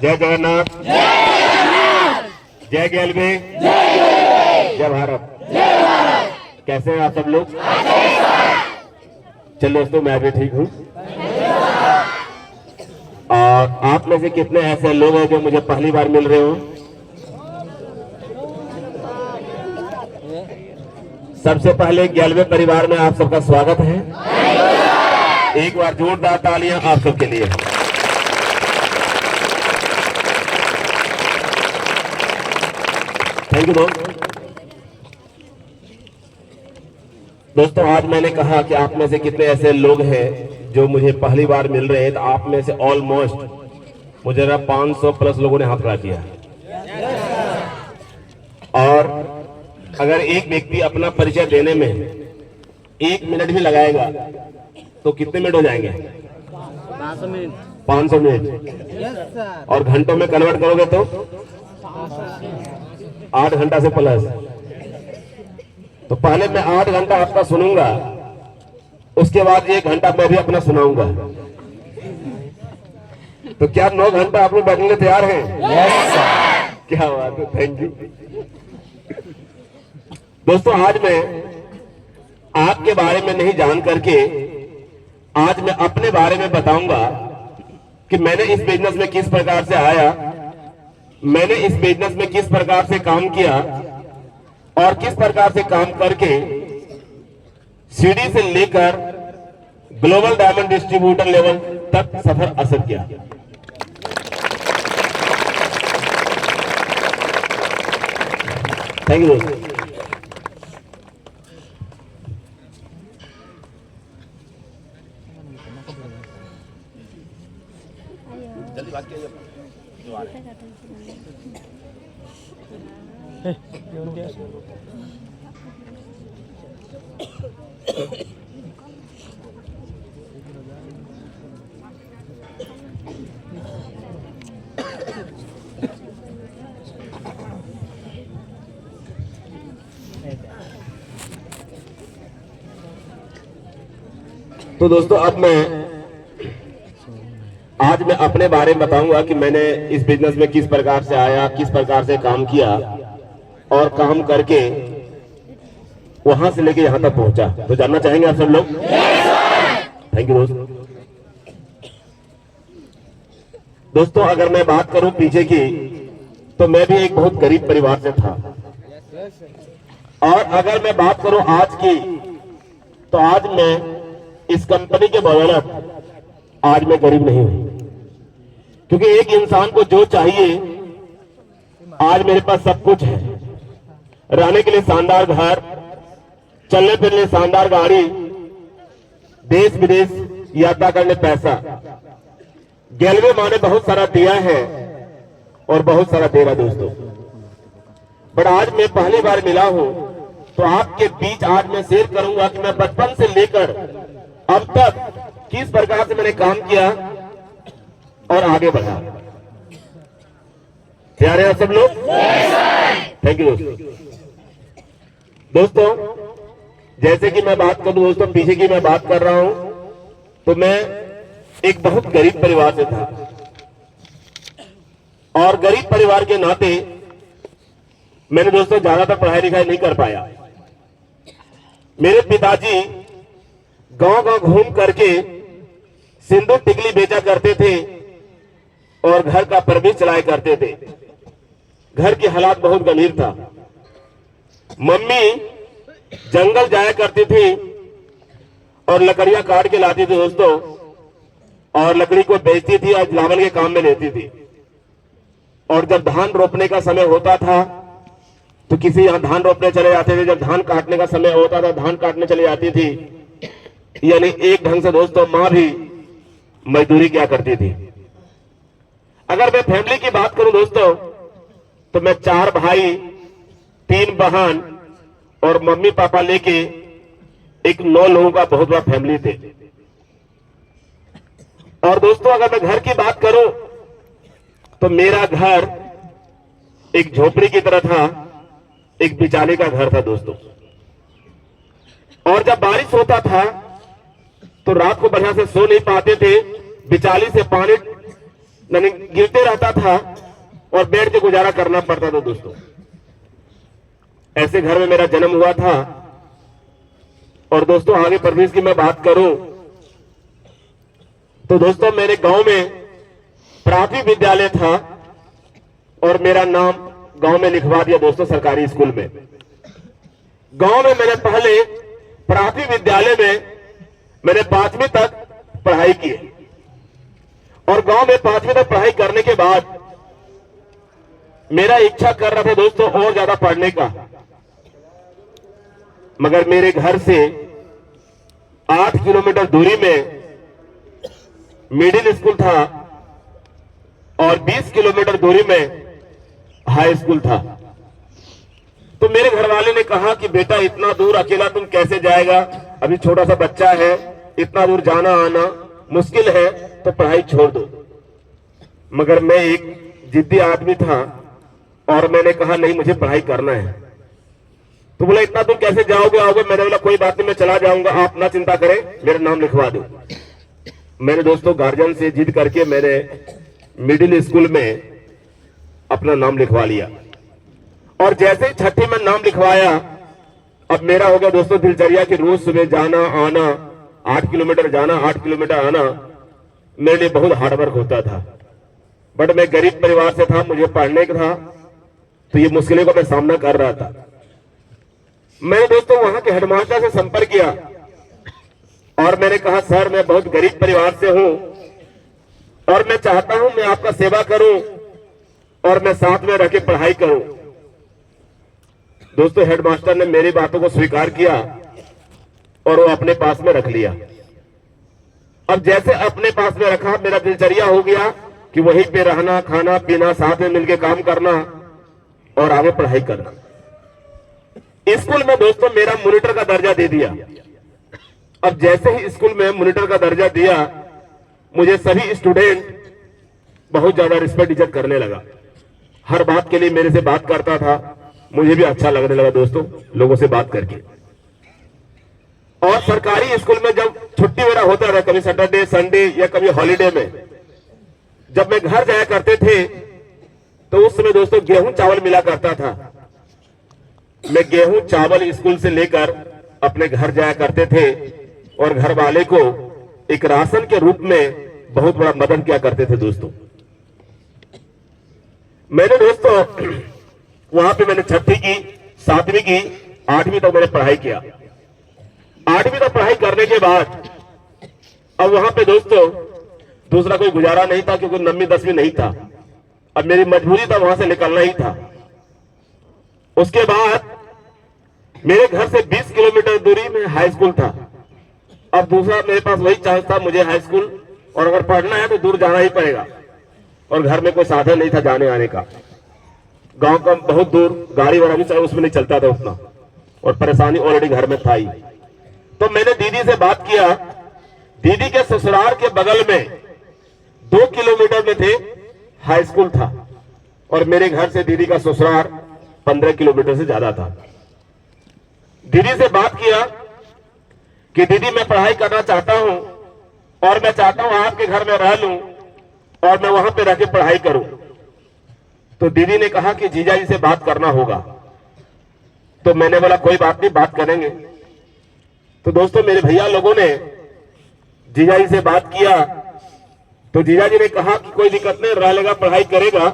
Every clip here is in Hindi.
जय जगन्नाथ, जय गेलवे, जय भारत। कैसे हैं आप सब लोग? चलो दोस्तों, मैं भी ठीक हूँ। और आप में से कितने ऐसे लोग हैं जो मुझे पहली बार मिल रहे हो? सबसे पहले गेलवे परिवार में आप सबका स्वागत है। एक बार जोरदार तालियां आप सबके लिए। थैंक यू दोस्तों, आज मैंने कहा कि आप में से कितने ऐसे लोग हैं जो मुझे पहली बार मिल रहे हैं, तो आप में से ऑलमोस्ट मुझे 500 प्लस लोगों ने हाथ खड़ा किया। और अगर एक व्यक्ति अपना परिचय देने में 1 मिनट भी लगाएगा तो कितने मिनट हो जाएंगे? 500 मिनट। और घंटों में कन्वर्ट करोगे तो 8 घंटा से प्लस। तो पहले मैं 8 घंटा आपका सुनूंगा, उसके बाद 1 घंटा मैं भी अपना सुनाऊंगा। तो क्या 9 घंटा आप लोग बैठने के लिए तैयार हैं? क्या बात है, थैंक यू दोस्तों। आज मैं आपके बारे में नहीं जान करके आज मैं अपने बारे में बताऊंगा कि मैंने इस बिजनेस में किस प्रकार से आया, मैंने इस बिजनेस में किस प्रकार से काम किया और किस प्रकार से काम करके सीडी से लेकर ग्लोबल डायमंड डिस्ट्रीब्यूटर लेवल तक सफर हासिल किया। थैंक यू दोस्तों। जल्दी बात कीजिए जो आ रहे हैं। तो दोस्तों, अब आज मैं अपने बारे में बताऊंगा कि मैंने इस बिजनेस में किस प्रकार से आया, किस प्रकार से काम किया और काम करके वहां से लेके यहां तक पहुंचा। तो जानना चाहेंगे आप सब लोग? थैंक यू दोस्तों, अगर मैं बात करूं पीछे की, तो मैं भी एक बहुत गरीब परिवार से था। और अगर मैं बात करूं आज की, तो आज मैं इस कंपनी के बदौलत आज मैं गरीब नहीं हूं, क्योंकि एक इंसान को जो चाहिए आज मेरे पास सब कुछ है। रहने के लिए शानदार घर, चलने फिरने शानदार गाड़ी, देश विदेश यात्रा करने पैसा। गेलवे माँ ने बहुत सारा दिया है और बहुत सारा देगा दोस्तों। पर आज मैं पहली बार मिला हूं, तो आपके बीच आज मैं शेयर करूंगा कि मैं बचपन से लेकर अब तक किस प्रकार से मैंने काम किया और आगे बढ़ा। तैयार हैं सब लोग? थैंक यू दोस्तों। जैसे कि मैं बात करूं दोस्तों, पीछे की मैं बात कर रहा हूं, तो मैं एक बहुत गरीब परिवार से था। और गरीब परिवार के नाते मैंने दोस्तों ज्यादातर पढ़ाई लिखाई नहीं कर पाया। मेरे पिताजी गांव गांव घूम करके सिंदूर टिकली बेचा करते थे और घर का परवरिश चलाया करते थे। घर की हालात बहुत गंभीर था। मम्मी जंगल जाया करती थी और लकड़ियां काट के लाती थी दोस्तों, और लकड़ी को बेचती थी और लावन के काम में लेती थी। और जब धान रोपने का समय होता था तो किसी यहां धान रोपने चले जाते थे, जब धान काटने का समय होता था धान काटने चली जाती थी। यानी एक ढंग से दोस्तों मां भी मजदूरी क्या करती थी। अगर मैं फैमिली की बात करूं दोस्तों, तो मैं 4 भाई, 3 बहन और मम्मी पापा लेके एक 9 लोगों का बहुत बड़ा फैमिली थे। और दोस्तों अगर मैं घर की बात करूं, तो मेरा घर एक झोपड़ी की तरह था, एक बिचाले का घर था दोस्तों। और जब बारिश होता था तो रात को बढ़िया से सो नहीं पाते थे, बिचाली से पानी यानी गिरते रहता था और बैठ के गुजारा करना पड़ता था दोस्तों। ऐसे घर में मेरा जन्म हुआ था। और दोस्तों आगे परवरिश की मैं बात करूं तो दोस्तों मेरे गांव में प्राथमिक विद्यालय था और मेरा नाम गांव में लिखवा दिया दोस्तों सरकारी स्कूल में। गांव में मैंने पहले प्राथमिक विद्यालय में मैंने 5वीं तक पढ़ाई की और गांव में 5वीं तक पढ़ाई करने के बाद मेरा इच्छा कर रहा था दोस्तों और ज्यादा पढ़ने का, मगर मेरे घर से 8 किलोमीटर दूरी में मिडिल स्कूल था और 20 किलोमीटर दूरी में हाई स्कूल था। तो मेरे घर वाले ने कहा कि बेटा इतना दूर अकेला तुम कैसे जाएगा, अभी छोटा सा बच्चा है, इतना दूर जाना आना मुश्किल है, तो पढ़ाई छोड़ दो। मगर मैं एक जिद्दी आदमी था और मैंने कहा नहीं मुझे पढ़ाई करना है। तो बोला इतना दूर कैसे जाओगे आओगे? मैंने बोला कोई बात नहीं मैं चला जाऊंगा, आप ना चिंता करें, मेरा नाम लिखवा दो। मैंने दोस्तों गार्जियन से जिद करके मैंने मिडिल स्कूल में अपना नाम लिखवा लिया और जैसे ही 6ठी में नाम लिखवाया अब मेरा हो गया दोस्तों दिनचर्या कि रोज सुबह जाना आना, 8 किलोमीटर जाना 8 किलोमीटर आना मेरे लिए बहुत हार्डवर्क होता था। बट मैं गरीब परिवार से था, मुझे पढ़ने का था, तो ये मुश्किलों का मैं सामना कर रहा था। मैंने दोस्तों वहां के हेडमास्टर से संपर्क किया और मैंने कहा सर मैं बहुत गरीब परिवार से हूं और मैं चाहता हूं मैं आपका सेवा करूं और मैं साथ में रह के पढ़ाई करूं। दोस्तों हेडमास्टर ने मेरी बातों को स्वीकार किया और वो अपने पास में रख लिया। अब जैसे अपने पास में रखा मेरा दिनचर्या हो गया कि वहीं पे रहना खाना पीना साथ में मिलके काम करना और आगे पढ़ाई करना। स्कूल में दोस्तों मेरा मॉनिटर का दर्जा दे दिया। अब जैसे ही स्कूल में मॉनिटर का दर्जा दिया मुझे सभी स्टूडेंट बहुत ज्यादा रिस्पेक्ट इज्जत करने लगा। हर बात के लिए मेरे से बात करता था, मुझे भी अच्छा लगने लगा दोस्तों लोगों से बात करके। और सरकारी स्कूल में जब छुट्टी मेरा होता था, कभी सैटरडे संडे या कभी हॉलीडे में, जब मैं घर जाया करते थे तो उस समय दोस्तों गेहूं चावल मिला करता था। मैं गेहूं चावल स्कूल से लेकर अपने घर जाया करते थे और घर वाले को एक राशन के रूप में बहुत बड़ा मदद किया करते थे दोस्तों। मैंने दोस्तों वहां पे मैंने 6ठी की 7वीं की 8वीं तक मैंने पढ़ाई किया। 8वीं तक पढ़ाई करने के बाद अब वहां पे दोस्तों दूसरा कोई गुजारा नहीं था क्योंकि 9वीं 10वीं नहीं था। अब मेरी मजबूरी था वहां से निकलना ही था। उसके बाद मेरे घर से 20 किलोमीटर दूरी में हाई स्कूल था। अब दूसरा मेरे पास वही चांस था, मुझे हाई स्कूल और अगर पढ़ना है तो दूर जाना ही पड़ेगा और घर में कोई साधन नहीं था जाने आने का। गांव का बहुत दूर गाड़ी वाला भी चाहे उसमें नहीं चलता था उतना और परेशानी ऑलरेडी घर में था ही। तो मैंने दीदी से बात किया। दीदी के ससुराल के बगल में 2 किलोमीटर में थे हाई स्कूल था और मेरे घर से दीदी का ससुराल 15 किलोमीटर से ज्यादा था। दीदी से बात किया कि दीदी मैं पढ़ाई करना चाहता हूं और मैं चाहता हूं आपके घर में रह लूं और मैं वहां पे रह के पढ़ाई करूं। तो दीदी ने कहा कि जीजा जी से बात करना होगा। तो मैंने बोला कोई बात नहीं बात करेंगे। तो दोस्तों मेरे भैया लोगों ने जीजा जी से बात किया तो जीजा जी ने कहा कि कोई दिक्कत नहीं, रह लेगा पढ़ाई करेगा,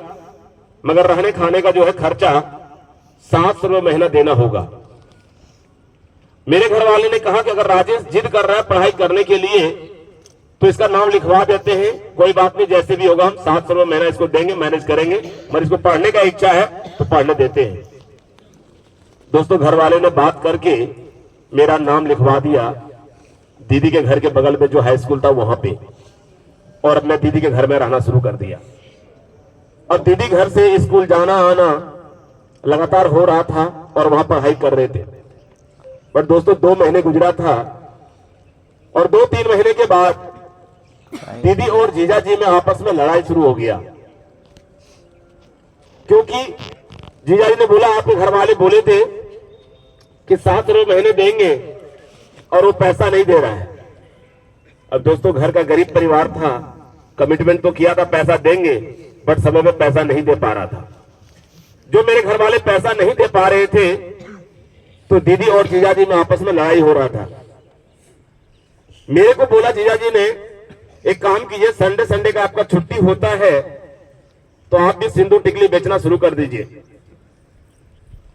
मगर रहने खाने का जो है खर्चा 700 रुपये महीना देना होगा। मेरे घर वाले ने कहा कि अगर राजेश जिद कर रहा है पढ़ाई करने के लिए तो इसका नाम लिखवा देते हैं, कोई बात नहीं जैसे भी होगा हम 700 रुपये महीना इसको देंगे, मैनेज करेंगे, मगर इसको पढ़ने का इच्छा है तो पढ़ने देते हैं। दोस्तों घर वाले ने बात करके मेरा नाम लिखवा दिया दीदी के घर के बगल में जो हाई स्कूल था वहां पे और मैं दीदी के घर में रहना शुरू कर दिया। अब दीदी घर से स्कूल जाना आना लगातार हो रहा था और वहां पढ़ाई कर रहे थे। पर दोस्तों 2 महीने गुजरा था और 2-3 महीने के बाद दीदी और जीजा जी में आपस में लड़ाई शुरू हो गया क्योंकि जीजा जी ने बोला आपके घर वाले बोले थे कि 700 रुपये महीने देंगे और वो पैसा नहीं दे रहा है। अब दोस्तों घर का गरीब परिवार था कमिटमेंट तो किया था पैसा देंगे, बट समय में पैसा नहीं दे पा रहा था। जो मेरे घर वाले पैसा नहीं दे पा रहे थे, तो दीदी और जीजाजी में आपस में लड़ाई हो रहा था। मेरे को बोला जीजाजी ने, एक काम कीजिए, संडे संडे का आपका छुट्टी होता है तो आप भी सिंदूर टिकली बेचना शुरू कर दीजिए।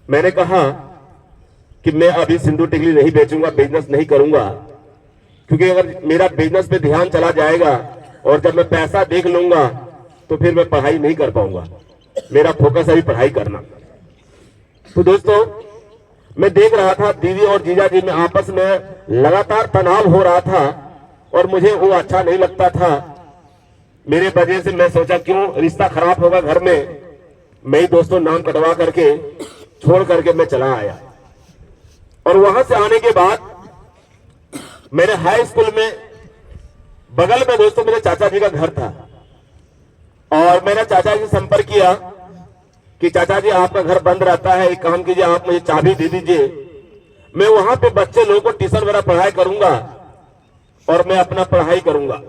मैंने कहा कि मैं अभी सिंदूर टिकली नहीं बेचूंगा, बिजनेस नहीं करूंगा, क्योंकि अगर मेरा बिजनेस पे ध्यान चला जाएगा और जब मैं पैसा देख लूंगा तो फिर मैं पढ़ाई नहीं कर पाऊंगा। मेरा फोकस है पढ़ाई करना। तो दोस्तों, मैं देख रहा था दीदी और जीजाजी में आपस में लगातार तनाव हो रहा था और मुझे वो अच्छा नहीं लगता था। मेरे वजह से मैं सोचा क्यों रिश्ता खराब होगा घर में। मैं ही दोस्तों नाम कटवा करके छोड़ करके मैं चला आया। और वहां से आने के बाद मेरे हाई स्कूल में बगल में दोस्तों मेरे चाचा जी का घर था और मैंने चाचा जी से संपर्क किया कि चाचा जी आपका घर बंद रहता है, एक काम कीजिए आप मुझे चाबी दे दीजिए, मैं वहां पे बच्चे लोगों को ट्यूशन वगैरह पढ़ाई करूंगा और मैं अपना पढ़ाई करूंगा।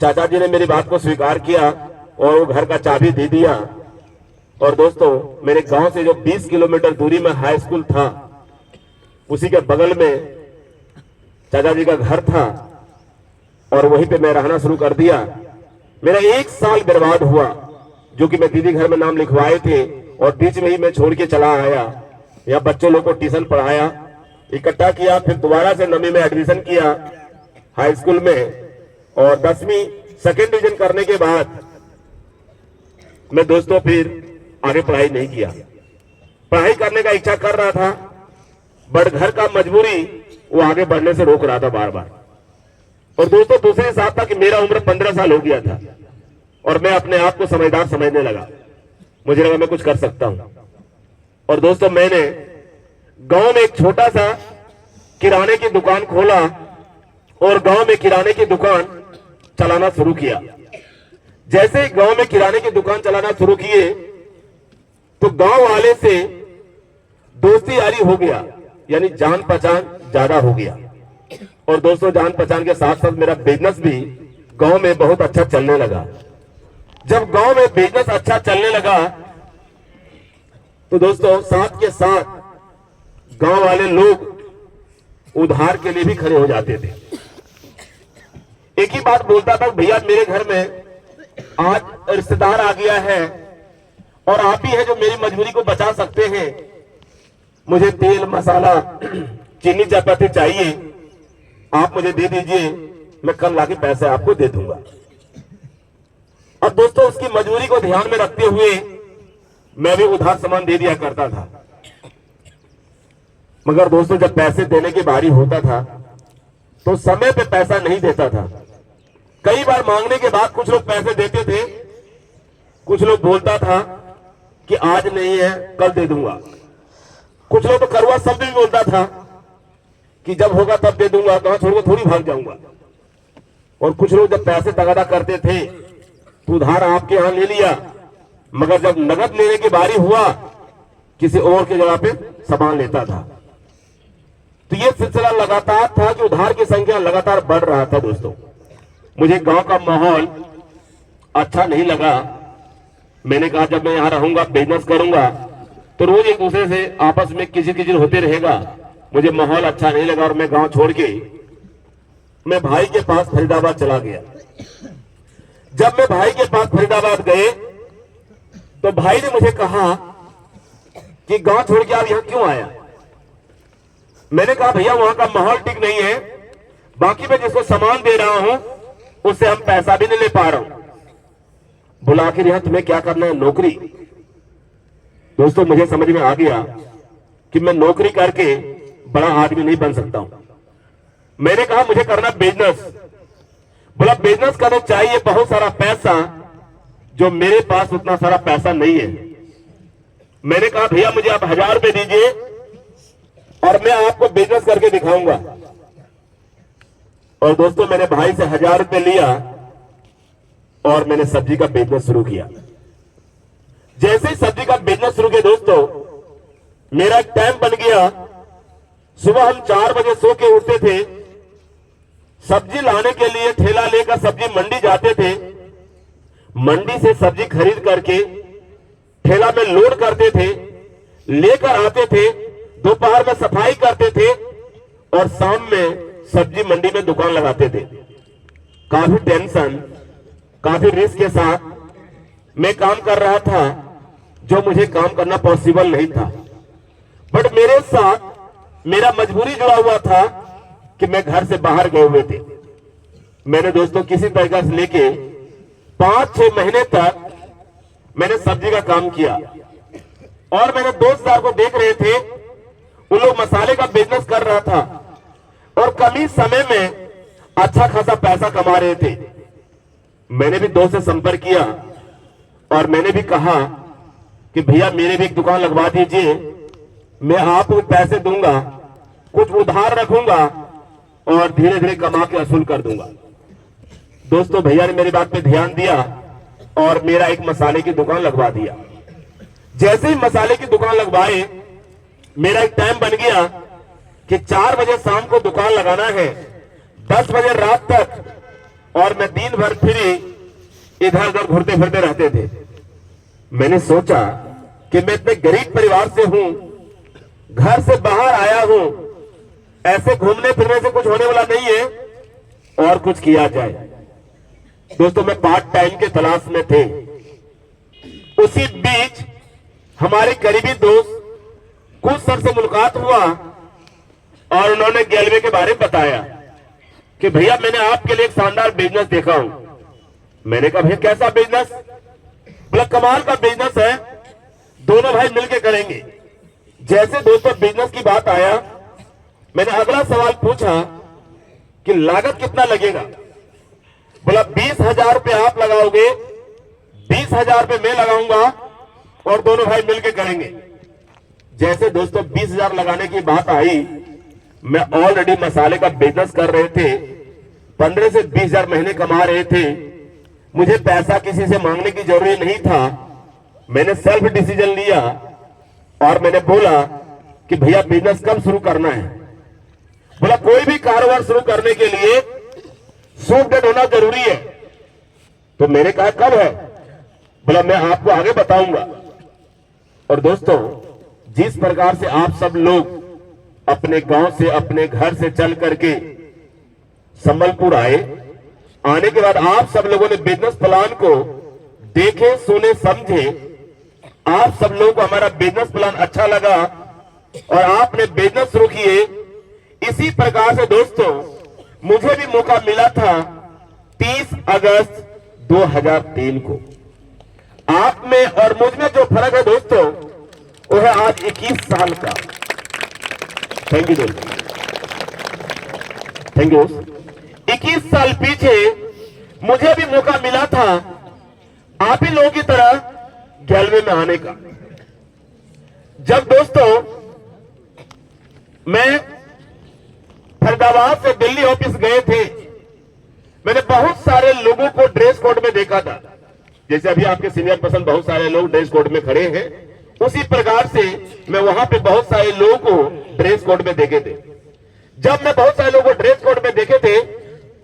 चाचा जी ने मेरी बात को स्वीकार किया और वो घर का चाबी दे दिया। और दोस्तों, मेरे गांव से जो 20 किलोमीटर दूरी में हाई स्कूल था, उसी के बगल में चाचा जी का घर था और वहीं पे मैं रहना शुरू कर दिया। मेरा 1 साल बर्बाद हुआ, जो कि मैं दीदी घर में नाम लिखवाए थे और बीच में ही मैं छोड़ के चला आया। यहाँ बच्चों लोग को ट्यूशन पढ़ाया, इकट्ठा किया, फिर दोबारा से 9वीं में एडमिशन किया हाई स्कूल में और 10वीं सेकेंड डिवीजन करने के बाद मैं दोस्तों फिर आगे पढ़ाई नहीं किया। पढ़ाई करने का इच्छा कर रहा था, बट घर का मजबूरी वो आगे बढ़ने से रोक रहा था बार बार। और दोस्तों, दूसरी साथ था कि मेरा उम्र 15 साल हो गया था और मैं अपने आप को समझदार समझने लगा। मुझे लगा मैं कुछ कर सकता हूं। और दोस्तों, मैंने गांव में एक छोटा सा किराने की दुकान खोला और गांव में किराने की दुकान चलाना शुरू किया। जैसे ही गांव में किराने की दुकान चलाना शुरू किए तो गांव वाले से दोस्ती यारी हो गया, यानी जान पहचान ज्यादा हो गया। और दोस्तों, जान पहचान के साथ साथ मेरा बिजनेस भी गांव में बहुत अच्छा चलने लगा। जब गांव में बिजनेस अच्छा चलने लगा तो दोस्तों, साथ के साथ गांव वाले लोग उधार के लिए भी खड़े हो जाते थे। एक ही बात बोलता था, भैया मेरे घर में आज रिश्तेदार आ गया है और आप ही है जो मेरी मजबूरी को बचा सकते हैं। मुझे तेल मसाला चीनी चायपत्ती चाहिए, आप मुझे दे दीजिए, मैं कल लाके पैसे आपको दे दूंगा। और दोस्तों, उसकी मजबूरी को ध्यान में रखते हुए मैं भी उधार सामान दे दिया करता था। मगर दोस्तों, जब पैसे देने की बारी होता था तो समय पे पैसा नहीं देता था। कई बार मांगने के बाद कुछ लोग पैसे देते थे, कुछ लोग बोलता था कि आज नहीं है कल दे दूंगा। कुछ लोग तो कड़वा शब्द भी बोलता था कि जब होगा तब दे दूंगा, कहां छोड़ के थोड़ी भाग जाऊंगा। और कुछ लोग जब पैसे तगादा करते थे तो उधार आपके यहां ले लिया, मगर जब नगद लेने की बारी हुआ किसी और के जगह पे सामान लेता था। तो ये सिलसिला लगातार था कि उधार की संख्या लगातार बढ़ रहा था। दोस्तों, मुझे गांव का माहौल अच्छा नहीं लगा। मैंने कहा जब मैं यहां रहूंगा, बिजनेस करूंगा, तो रोज एक दूसरे से आपस में किचिर होते रहेगा। मुझे माहौल अच्छा नहीं लगा और मैं गांव छोड़ के मैं भाई के पास फरीदाबाद चला गया। जब मैं भाई के पास फरीदाबाद गए तो भाई ने मुझे कहा कि गांव छोड़ के आप यहां क्यों आया। मैंने कहा भैया वहां का माहौल ठीक नहीं है, बाकी मैं जिसको सामान दे रहा हूं उससे हम पैसा भी नहीं ले पा रहा हूं। बोला आखिर यहां तुम्हें क्या करना है, नौकरी। दोस्तों, मुझे समझ में आ गया कि मैं नौकरी करके बड़ा आदमी नहीं बन सकता हूं। मैंने कहा मुझे करना बिजनेस। बोला बिजनेस करना चाहिए बहुत सारा पैसा, जो मेरे पास उतना सारा पैसा नहीं है। मैंने कहा भैया मुझे आप 1000 रुपए दीजिए और मैं आपको बिजनेस करके दिखाऊंगा। और दोस्तों, मैंने भाई से 1000 रुपए लिया और मैंने सब्जी का बिजनेस शुरू किया। जैसे ही सब्जी का बिजनेस शुरू किया दोस्तों, मेरा एक टाइम बन गया। सुबह हम 4 बजे सो के उठते थे, सब्जी लाने के लिए ठेला लेकर सब्जी मंडी जाते थे। मंडी से सब्जी खरीद करके ठेला में लोड करते थे, लेकर आते थे, दोपहर में सफाई करते थे और शाम में सब्जी मंडी में दुकान लगाते थे। काफी टेंशन, काफी रिस्क के साथ मैं काम कर रहा था, जो मुझे काम करना पॉसिबल नहीं था। बट मेरे साथ मेरा मजबूरी जुड़ा हुआ था कि मैं घर से बाहर गए हुए थे। मैंने दोस्तों किसी तरीके से लेके 5-6 महीने तक मैंने सब्जी का काम किया और मैंने दोस्तदार को देख रहे थे, उन लोग मसाले का बिजनेस कर रहा था और कम ही समय में अच्छा खासा पैसा कमा रहे थे। मैंने भी दोस्त से संपर्क किया और मैंने भी कहा कि भैया मेरे भी एक दुकान लगवा दीजिए, मैं आपको पैसे दूंगा, कुछ उधार रखूंगा और धीरे धीरे कमा के वसूल कर दूंगा। दोस्तों भैया ने मेरी बात पे ध्यान दिया और मेरा एक मसाले की दुकान लगवा दिया। जैसे ही मसाले की दुकान लगवाए, मेरा एक टाइम बन गया कि 4 बजे शाम को दुकान लगाना है, 10 बजे रात तक, और मैं दिन भर फ्री इधर उधर घूमते फिरते रहते थे। मैंने सोचा कि मैं इतने गरीब परिवार से हूं, घर से बाहर आया हूं, ऐसे घूमने फिरने से कुछ होने वाला नहीं है, और कुछ किया जाए। दोस्तों मैं पार्ट टाइम के तलाश में थे। उसी बीच हमारे करीबी दोस्त कुछ सर से मुलाकात हुआ और उन्होंने गैलवे के बारे में बताया कि भैया मैंने आपके लिए एक शानदार बिजनेस देखा हूं। मैंने कहा भैया कैसा बिजनेस? बोला कमाल का बिजनेस है, दोनों भाई मिलके करेंगे। जैसे दोस्तों बिजनेस की बात आया, मैंने अगला सवाल पूछा कि लागत कितना लगेगा? बोला 20,000 रुपये आप लगाओगे, 20,000 रुपये मैं लगाऊंगा और दोनों भाई मिलके करेंगे। जैसे दोस्तों 20,000 लगाने की बात आई, मैं ऑलरेडी मसाले का बिजनेस कर रहे थे, 15 से 20,000 महीने कमा रहे थे। मुझे पैसा किसी से मांगने की जरूरत नहीं था। मैंने सेल्फ डिसीजन लिया और मैंने बोला कि भैया बिजनेस कब शुरू करना है? बोला कोई भी कारोबार शुरू करने के लिए शुभ डेट होना जरूरी है। तो मैंने कहा कब है? बोला मैं आपको आगे बताऊंगा। और दोस्तों जिस प्रकार से आप सब लोग अपने गांव से, अपने घर से चल करके संबलपुर आए, आने के बाद आप सब लोगों ने बिजनेस प्लान को देखे, सुने, समझे। आप सब लोगों को हमारा बिजनेस प्लान अच्छा लगा और आपने बिजनेस शुरू किए। इसी प्रकार से दोस्तों मुझे भी मौका मिला था 30 अगस्त 2003 को। आप में और मुझ में जो फर्क है दोस्तों, वो है आज 21 साल का। थैंक यू दोस्तों, थैंक यू। 21 साल पीछे मुझे भी मौका मिला था आप ही लोगों की तरह गैलवे में आने का। जब दोस्तों मैं फरीदाबाद से दिल्ली ऑफिस गए थे, मैंने बहुत सारे लोगों को ड्रेस कोड में देखा था। जैसे अभी आपके सीनियर पर्सन बहुत सारे लोग ड्रेस कोड में खड़े हैं, उसी प्रकार से मैं वहां पे बहुत सारे लोगों को ड्रेस कोड में देखे थे। जब मैं बहुत सारे लोगों को ड्रेस कोड में देखे थे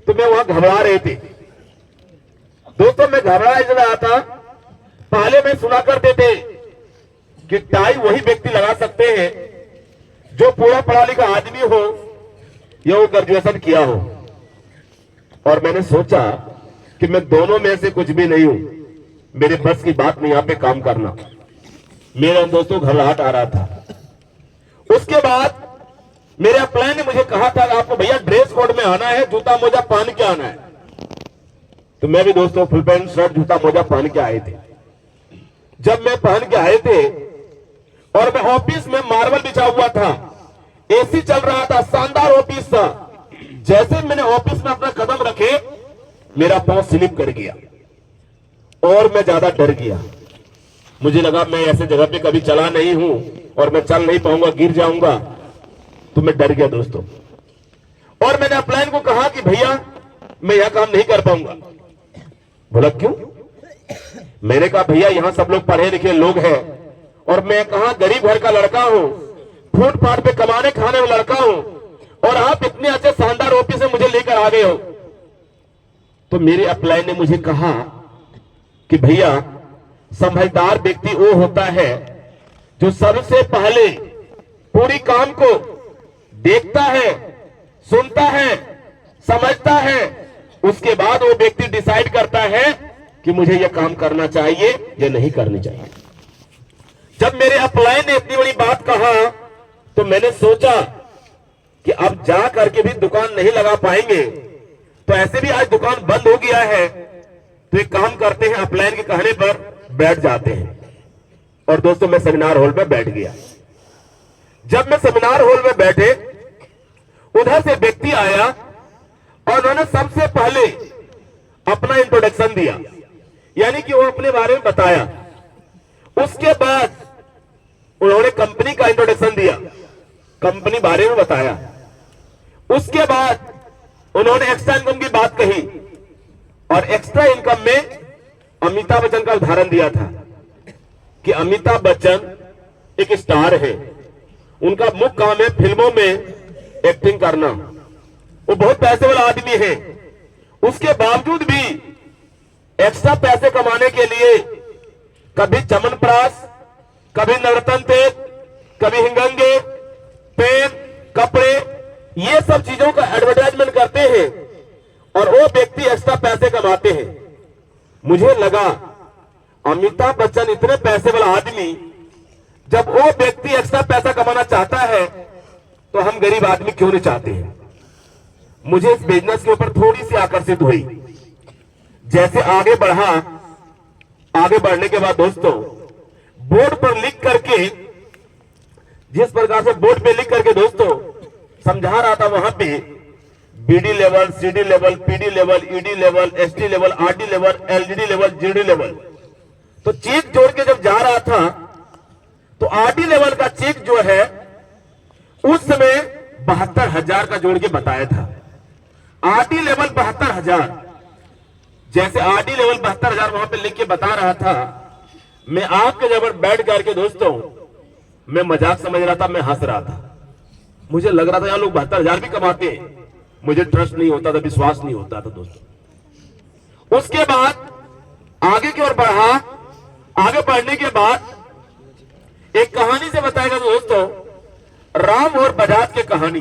तो मैं वहां घबरा रहे थे। दोस्तों मैं घबरा रहा था। पहले मैं सुना करते थे कि टाई वही व्यक्ति लगा सकते हैं जो पूरा पढ़ा लिखा आदमी हो या वो ग्रेजुएशन किया हो, और मैंने सोचा कि मैं दोनों में से कुछ भी नहीं हूं। मेरे बस की बात नहीं यहां पे काम करना। मेरा दोस्तों घबराहट आ रहा था। उसके बाद मेरे अपलाइन ने मुझे कहा था आपको भैया ड्रेस कोड में आना है, जूता मोजा पहन के आना है। तो मैं भी दोस्तों फुल पैंट शर्ट जूता मोजा पहन के आए थे। जब मैं पहन के आए थे और मैं ऑफिस में मार्बल बिछा हुआ था, एसी चल रहा था, शानदार ऑफिस था। जैसे मैंने ऑफिस में अपना कदम रखे, मेरा पांव स्लिप कर गया और मैं ज्यादा डर गया। मुझे लगा मैं ऐसे जगह पे कभी चला नहीं हूं और मैं चल नहीं पाऊंगा, गिर जाऊंगा। तो मैं डर गया दोस्तों, और मैंने अपलाइन को कहा कि भैया मैं यह काम नहीं कर पाऊंगा। बोला क्यों? मैंने कहा भैया यहां सब लोग पढ़े लिखे लोग हैं और मैं कहां गरीब घर का लड़का हूं, फुटपाथ पे कमाने खाने वाला लड़का हूं, और आप इतने अच्छे शानदार ओपी से मुझे लेकर आ गए हो। तो मेरे अपलाइन ने मुझे कहा कि भैया, समझदार व्यक्ति वो होता है जो सबसे पहले पूरी काम को देखता है, सुनता है, समझता है, उसके बाद वो व्यक्ति डिसाइड करता है कि मुझे यह काम करना चाहिए या नहीं करनी चाहिए। जब मेरे अपलाइन ने इतनी बड़ी बात कहा तो मैंने सोचा कि अब जा करके भी दुकान नहीं लगा पाएंगे, तो ऐसे भी आज दुकान बंद हो गया है, तो एक काम करते हैं, अपलाइन के कहने पर बैठ जाते हैं। और दोस्तों, मैं सेमिनार हॉल में बैठ गया। जब मैं सेमिनार हॉल में बैठे, उधर से व्यक्ति आया और उन्होंने सबसे पहले अपना इंट्रोडक्शन दिया, यानी कि वो अपने बारे में बताया। उसके बाद उन्होंने कंपनी का इंट्रोडक्शन दिया, कंपनी बारे में बताया। उसके बाद उन्होंने एक्स्ट्रा इनकम की बात कही और एक्स्ट्रा इनकम में अमिताभ बच्चन का उदाहरण दिया था कि अमिताभ बच्चन एक स्टार है, उनका मुख्य काम है फिल्मों में एक्टिंग करना, वो बहुत पैसे वाला आदमी है। उसके बावजूद भी एक्स्ट्रा पैसे कमाने के लिए कभी चमनप्राश, कभी नवरत्न तेल, कभी हिंगंगे, पेन, कपड़े, ये सब चीजों का एडवर्टाइजमेंट करते हैं और वो व्यक्ति एक्स्ट्रा पैसे कमाते हैं। मुझे लगा अमिताभ बच्चन इतने पैसे वाला आदमी, जब वो व्यक्ति एक्स्ट्रा पैसा कमाना चाहता है तो हम गरीब आदमी क्यों नहीं चाहते हैं। मुझे इस बिजनेस के ऊपर थोड़ी सी आकर्षित हुई। जैसे आगे बढ़ा, आगे बढ़ने के बाद दोस्तों, बोर्ड पर लिख करके, जिस प्रकार से बोर्ड पे लिख करके दोस्तों समझा रहा था, वहां पे BD level, CD level, PD level, ED level, ST level, RD level, LGD level, GD level, तो चेक जोड़ के जब जा रहा था तो आरडी लेवल का चेक जो है उस समय 72,000 का जोड़ के बताया था। आरडी लेवल 72,000, जैसे आरडी लेवल 72,000 वहां पे लिख के बता रहा था, मैं आपके जब बैठ करके दोस्तों मैं मजाक समझ रहा था, मैं हंस रहा था। मुझे लग रहा था यार लोग 72,000 भी कमाते हैं। मुझे ट्रस्ट नहीं होता था, विश्वास नहीं होता था दोस्तों। उसके बाद आगे की ओर बढ़ा, आगे बढ़ने के बाद एक कहानी से बताएगा दोस्तों, राम और बजाज की कहानी।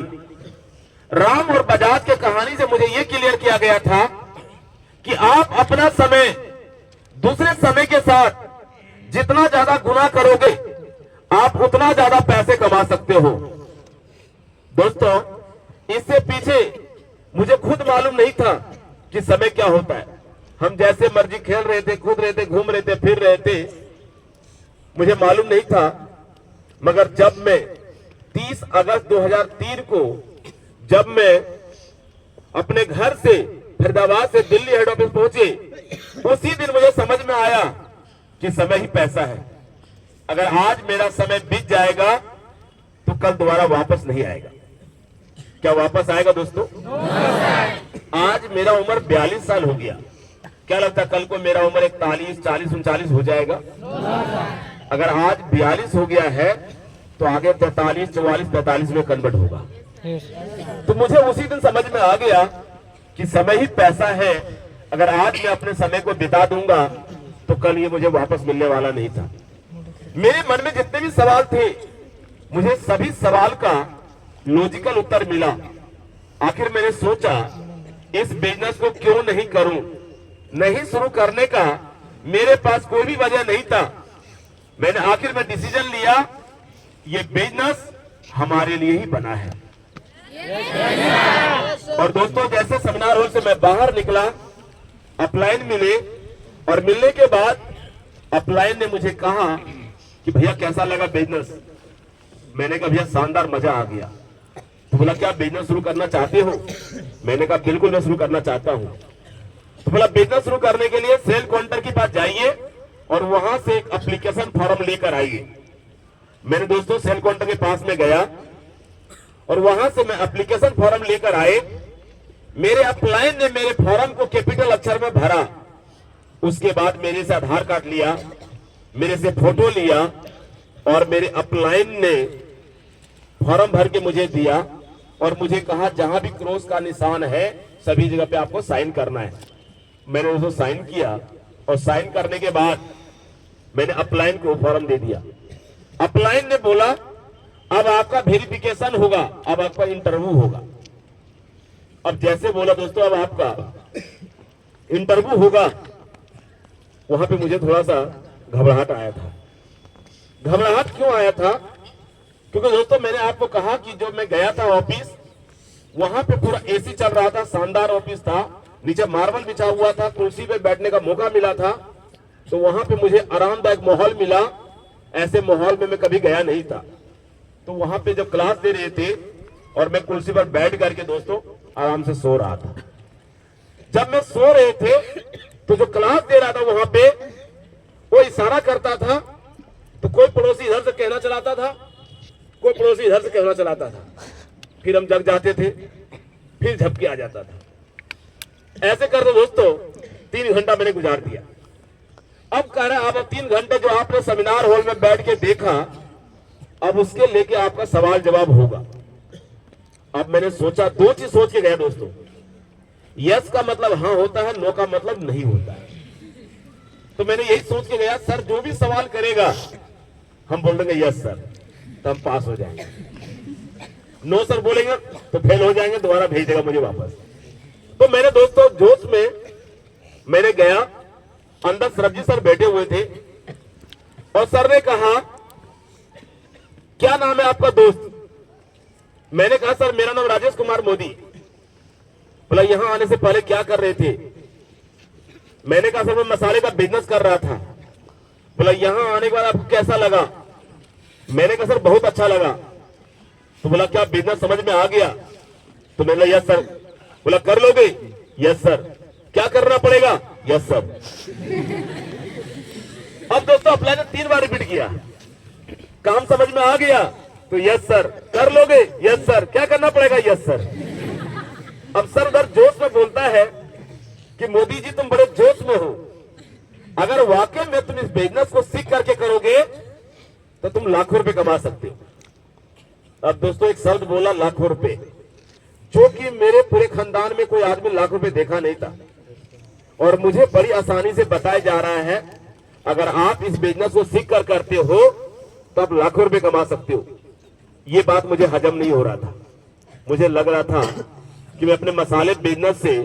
राम और बजाज की कहानी से मुझे यह क्लियर किया गया था कि आप अपना समय दूसरे समय के साथ जितना ज्यादा गुना करोगे, आप उतना ज्यादा पैसे कमा सकते हो। दोस्तों, इससे पीछे मुझे खुद मालूम नहीं था कि समय क्या होता है। हम जैसे मर्जी खेल रहे थे, कूद रहे थे, घूम रहे थे, फिर रहे थे, मुझे मालूम नहीं था। मगर जब मैं 30 अगस्त 2003 को जब मैं अपने घर से फरीदाबाद से दिल्ली हेड ऑफिस पहुंचे, उसी दिन मुझे समझ में आया कि समय ही पैसा है। अगर आज मेरा समय बीत जाएगा तो कल दोबारा वापस नहीं आएगा। क्या वापस आएगा दोस्तों? आज मेरा उम्र 42 साल हो गया। क्या लगता है कल को मेरा उम्र 41, 40, 39 हो जाएगा? अगर आज 42 हो गया है तो आगे 43, 44, 45 में कन्वर्ट होगा। तो मुझे उसी दिन समझ में आ गया कि समय ही पैसा है। अगर आज मैं अपने समय को बिता दूंगा तो कल ये मुझे वापस मिलने वाला नहीं था। मेरे मन में जितने भी सवाल थे, मुझे सभी सवाल का लॉजिकल उत्तर मिला। आखिर मैंने सोचा इस बिजनेस को क्यों नहीं करूं। नहीं शुरू करने का मेरे पास कोई भी वजह नहीं था। मैंने आखिर में डिसीजन लिया, ये बिजनेस हमारे लिए ही बना है। और दोस्तों, जैसे सेमिनार हॉल से मैं बाहर निकला, अपलाइन मिले और मिलने के बाद अपलाइन ने मुझे कहा कि भैया कैसा लगा बिजनेस। मैंने कहा भैया शानदार, मजा आ गया। तो बोला क्या बिजनेस शुरू करना चाहते हो? मैंने कहा बिल्कुल मैं शुरू करना चाहता हूं। तो बोला बिजनेस शुरू करने के लिए सेल काउंटर के पास जाइए और वहां से एक एप्लीकेशन फॉर्म लेकर आइए। मैंने दोस्तों सेल काउंटर के पास में गया और वहां से मैं एप्लीकेशन फॉर्म लेकर आए। मेरे अपलाइन ने मेरे फॉर्म को कैपिटल अक्षर में भरा। उसके बाद मेरे से आधार कार्ड लिया, मेरे से फोटो लिया और मेरे अपलाइन ने फॉर्म भर के मुझे दिया और मुझे कहा जहां भी क्रॉस का निशान है सभी जगह पे आपको साइन करना है। मैंने उसको साइन किया और साइन करने के बाद मैंने अपलाइन को फॉर्म दे दिया। अपलाइन ने बोला अब आपका वेरिफिकेशन होगा, अब आपका इंटरव्यू होगा। अब जैसे बोला दोस्तों अब आपका इंटरव्यू होगा, वहां पे मुझे थोड़ा सा घबराहट आया था। घबराहट क्यों आया था? क्योंकि दोस्तों मैंने आपको कहा कि जो मैं गया था ऑफिस, वहां पे पूरा एसी चल रहा था, शानदार ऑफिस था, नीचे मार्बल बिछा हुआ था, कुर्सी पे बैठने का मौका मिला था, तो वहां पे मुझे आरामदायक माहौल मिला। ऐसे माहौल में मैं कभी गया नहीं था। तो वहां पे जब क्लास दे रहे थे और मैं कुर्सी पर बैठ करके दोस्तों आराम से सो रहा था। जब मैं सो रहे थे तो जो क्लास दे रहा था वहां पे वो इशारा करता था, तो कोई पड़ोसी इधर से कहना चलाता था, कोई पड़ोसी इधर से कहना चलाता था। फिर हम जग जाते थे, फिर झपकी आ जाता था। ऐसे करते दोस्तों 3 घंटा मैंने गुजार दिया। अब कह रहा है अब 3 घंटे जो आपने सेमिनार हॉल में बैठ के देखा, अब उसके लेके आपका सवाल जवाब होगा। अब मैंने सोचा, 2 चीज सोच के गया दोस्तों। यस का मतलब हाँ होता है, नो का मतलब नहीं होता है। तो मैंने यही सोच के गया, सर जो भी सवाल करेगा हम बोल देंगे यस सर, तो हम पास हो जाएंगे। नो सर बोलेंगे तो फेल हो जाएंगे, दोबारा भेज देगा मुझे वापस। तो मैंने दोस्तों जोश में मैंने गया, अंदर सरबजी सर बैठे हुए थे और सर ने कहा क्या नाम है आपका दोस्त? मैंने कहा सर मेरा नाम राजेश कुमार मोदी। बोला यहां आने से पहले क्या कर रहे थे? मैंने कहा सर मैं मसाले का बिजनेस कर रहा था। बोला यहां आने के बाद आपको कैसा लगा? मैंने कहा सर बहुत अच्छा लगा। तो बोला क्या बिजनेस समझ में आ गया? तो मैंने यस सर। बोला कर लोगे? Yes sir. क्या करना पड़ेगा? Yes sir. अब दोस्तों अप्लाई ने 3 बार रिपीट किया। काम समझ में आ गया? तो यस सर। कर लोगे? Yes sir. क्या करना पड़ेगा? Yes sir. अब सर उधर जोश में बोलता है कि मोदी जी तुम बड़े जोश में हो, अगर वाकई में तुम इस बिजनेस को सीख करके करोगे तो तुम लाखों रुपए कमा सकते हो। अब दोस्तों एक शब्द बोला लाखों रुपए, जो कि मेरे पूरे खानदान में कोई आदमी लाख रुपए देखा नहीं था, और मुझे बड़ी आसानी से बताया जा रहा है अगर आप इस बिजनेस को सीख कर करते हो तो आप लाखों रुपए कमा सकते हो। ये बात मुझे हजम नहीं हो रहा था। मुझे लग रहा था कि मैं अपने मसाले बिजनेस से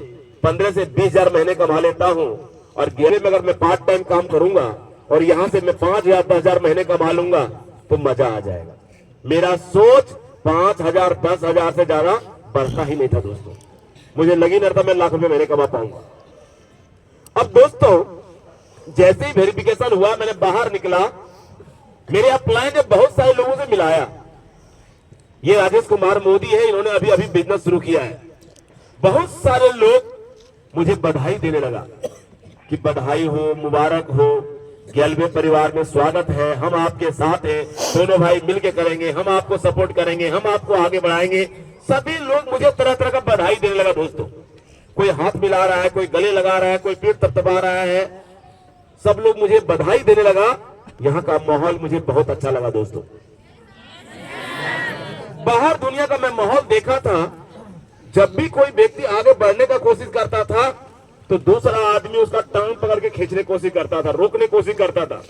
15 से 20 हजार महीने कमा लेता हूं, और गेरे में अगर मैं पार्ट टाइम काम करूंगा और यहां से मैं 5,000 10,000 महीने कमा लूंगा तो मजा आ जाएगा। मेरा सोच 5,000 10,000 से ज्यादा बढ़ता ही नहीं था दोस्तों। मुझे लगी नहीं था मैं लाख रुपए महीने कमा पाऊंगा। अब दोस्तों जैसे ही वेरिफिकेशन हुआ, मैंने बाहर निकला, मेरे अपलाइन ने बहुत सारे लोगों से मिलाया। ये राजेश कुमार मोदी है, इन्होंने अभी अभी बिजनेस शुरू किया है। बहुत सारे लोग मुझे बधाई देने लगा कि बधाई हो, मुबारक हो, गैलवे परिवार में स्वागत है, हम आपके साथ हैं, दोनों भाई मिलके करेंगे, हम आपको सपोर्ट करेंगे, हम आपको आगे बढ़ाएंगे। सभी लोग मुझे तरह तरह का बधाई देने लगा दोस्तों। कोई हाथ मिला रहा है, कोई गले लगा रहा है, कोई पीठ थपथपा रहा है, सब लोग मुझे बधाई देने लगा। यहाँ का माहौल मुझे बहुत अच्छा लगा दोस्तों। बाहर दुनिया का मैं माहौल देखा था, जब भी कोई व्यक्ति आगे बढ़ने का कोशिश करता था तो दूसरा आदमी उसका टांग पकड़ के खींचने की कोशिश करता था, रोकने की कोशिश करता था।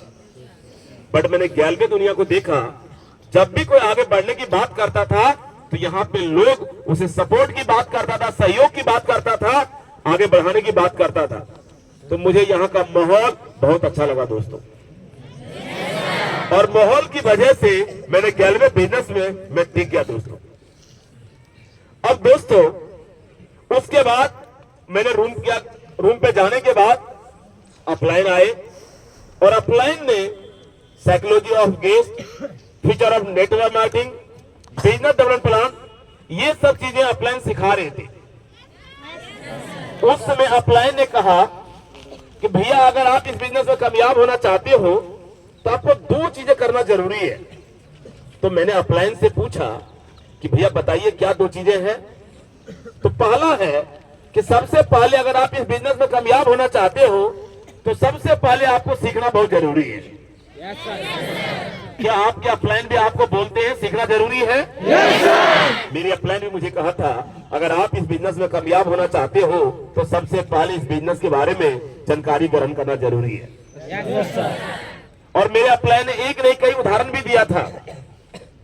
बट मैंने गैलवे दुनिया को देखा, जब भी कोई आगे बढ़ने की बात करता था तो यहाँ पे लोग उसे सपोर्ट की बात करता था, सहयोग की बात करता था, आगे बढ़ाने की बात करता था। तो मुझे यहाँ का माहौल बहुत अच्छा लगा दोस्तों, और माहौल की वजह से मैंने गैलवे बिजनेस में मैं टिक गया दोस्तों। अब दोस्तों उसके बाद मैंने रूम पे जाने के बाद अपलाइन आए, और अपलाइन ने psychology of guest, feature of network marketing, business development plan, ये सब चीजें अपलाइन सिखा रहे थे। उस समय अपलाइन ने कहा कि भैया अगर आप इस बिजनेस में कामयाब होना चाहते हो तो आपको 2 चीजें करना जरूरी है। तो मैंने अपलाइन से पूछा कि भैया बताइए क्या 2 चीजें हैं? तो पहला है कि सबसे पहले अगर आप इस बिजनेस में कामयाब होना चाहते हो तो सबसे पहले आपको सीखना बहुत जरूरी है। क्या आपके अपलाइन भी आपको बोलते हैं सीखना जरूरी है? मेरी अपलाइन भी मुझे कहा था अगर आप इस बिजनेस में कामयाब होना चाहते हो तो सबसे पहले इस बिजनेस के बारे में जानकारी ग्रहण करना जरूरी है। और मेरे अपलाइन ने एक नहीं कई उदाहरण भी दिया था।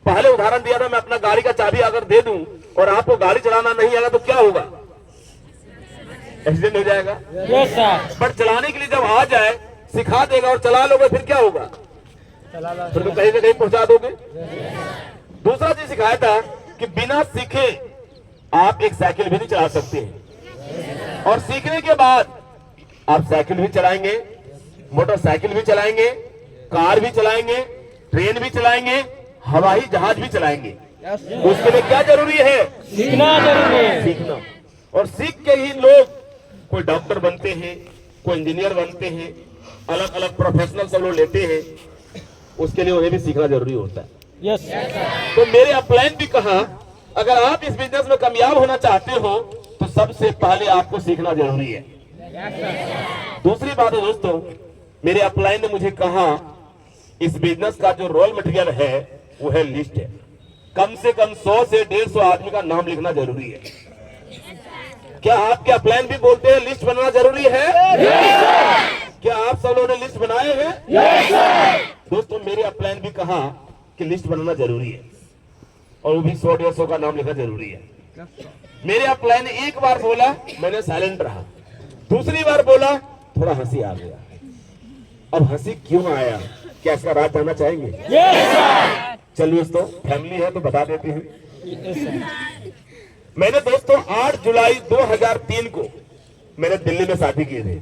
पहले उदाहरण दिया था, मैं अपना गाड़ी का चाबी अगर दे दूं और आपको गाड़ी चलाना नहीं आएगा तो क्या होगा? एक्सीडेंट हो जाएगा। पर चलाने के लिए जब आ जाए सिखा देगा और चला लोगे फिर क्या होगा? फिर तो कहीं से कहीं पहुंचा दोगे। दूसरा चीज सिखाया था कि बिना सीखे आप एक साइकिल भी नहीं चला सकते हैं, और सीखने के बाद आप साइकिल भी चलाएंगे, मोटरसाइकिल भी चलाएंगे, कार भी चलाएंगे, ट्रेन भी चलाएंगे, हवाई जहाज भी चलाएंगे। उसके लिए क्या जरूरी है? सीखना जरूरी है। सीखना। और सीख के ही लोग कोई डॉक्टर बनते हैं, कोई इंजीनियर बनते हैं, अलग अलग प्रोफेशनल सब लोग लेते हैं। उसके लिए उन्हें भी सीखना जरूरी होता है। यस। तो मेरे अपलाइन भी कहा अगर आप इस बिजनेस में कामयाब होना चाहते हो तो सबसे पहले आपको सीखना जरूरी है। दूसरी बात है दोस्तों, मेरे अपलाइन ने मुझे कहा इस बिजनेस का जो रॉ मटेरियल है वो है लिस्ट है। कम से कम 100 से 150 आदमी का नाम लिखना जरूरी है। क्या आपके अपलाइन भी बोलते हैं लिस्ट बनाना जरूरी है? क्या आप सब लोगों ने लिस्ट बनाए हैं? दोस्तों मेरे अपलाइन भी कहा कि लिस्ट बनाना जरूरी है, और वो भी 100-150 का नाम लिखना जरूरी है। मेरे अपलाइन ने एक बार बोला, मैंने साइलेंट रहा। दूसरी बार बोला, थोड़ा हंसी आ गया। अब हंसी क्यों आया, क्या इसका राज जानना चाहेंगे? चलिए दोस्तों, फैमिली है तो बता देते हैं। मैंने दोस्तों 8 जुलाई 2003 को मैंने दिल्ली में शादी किए थे,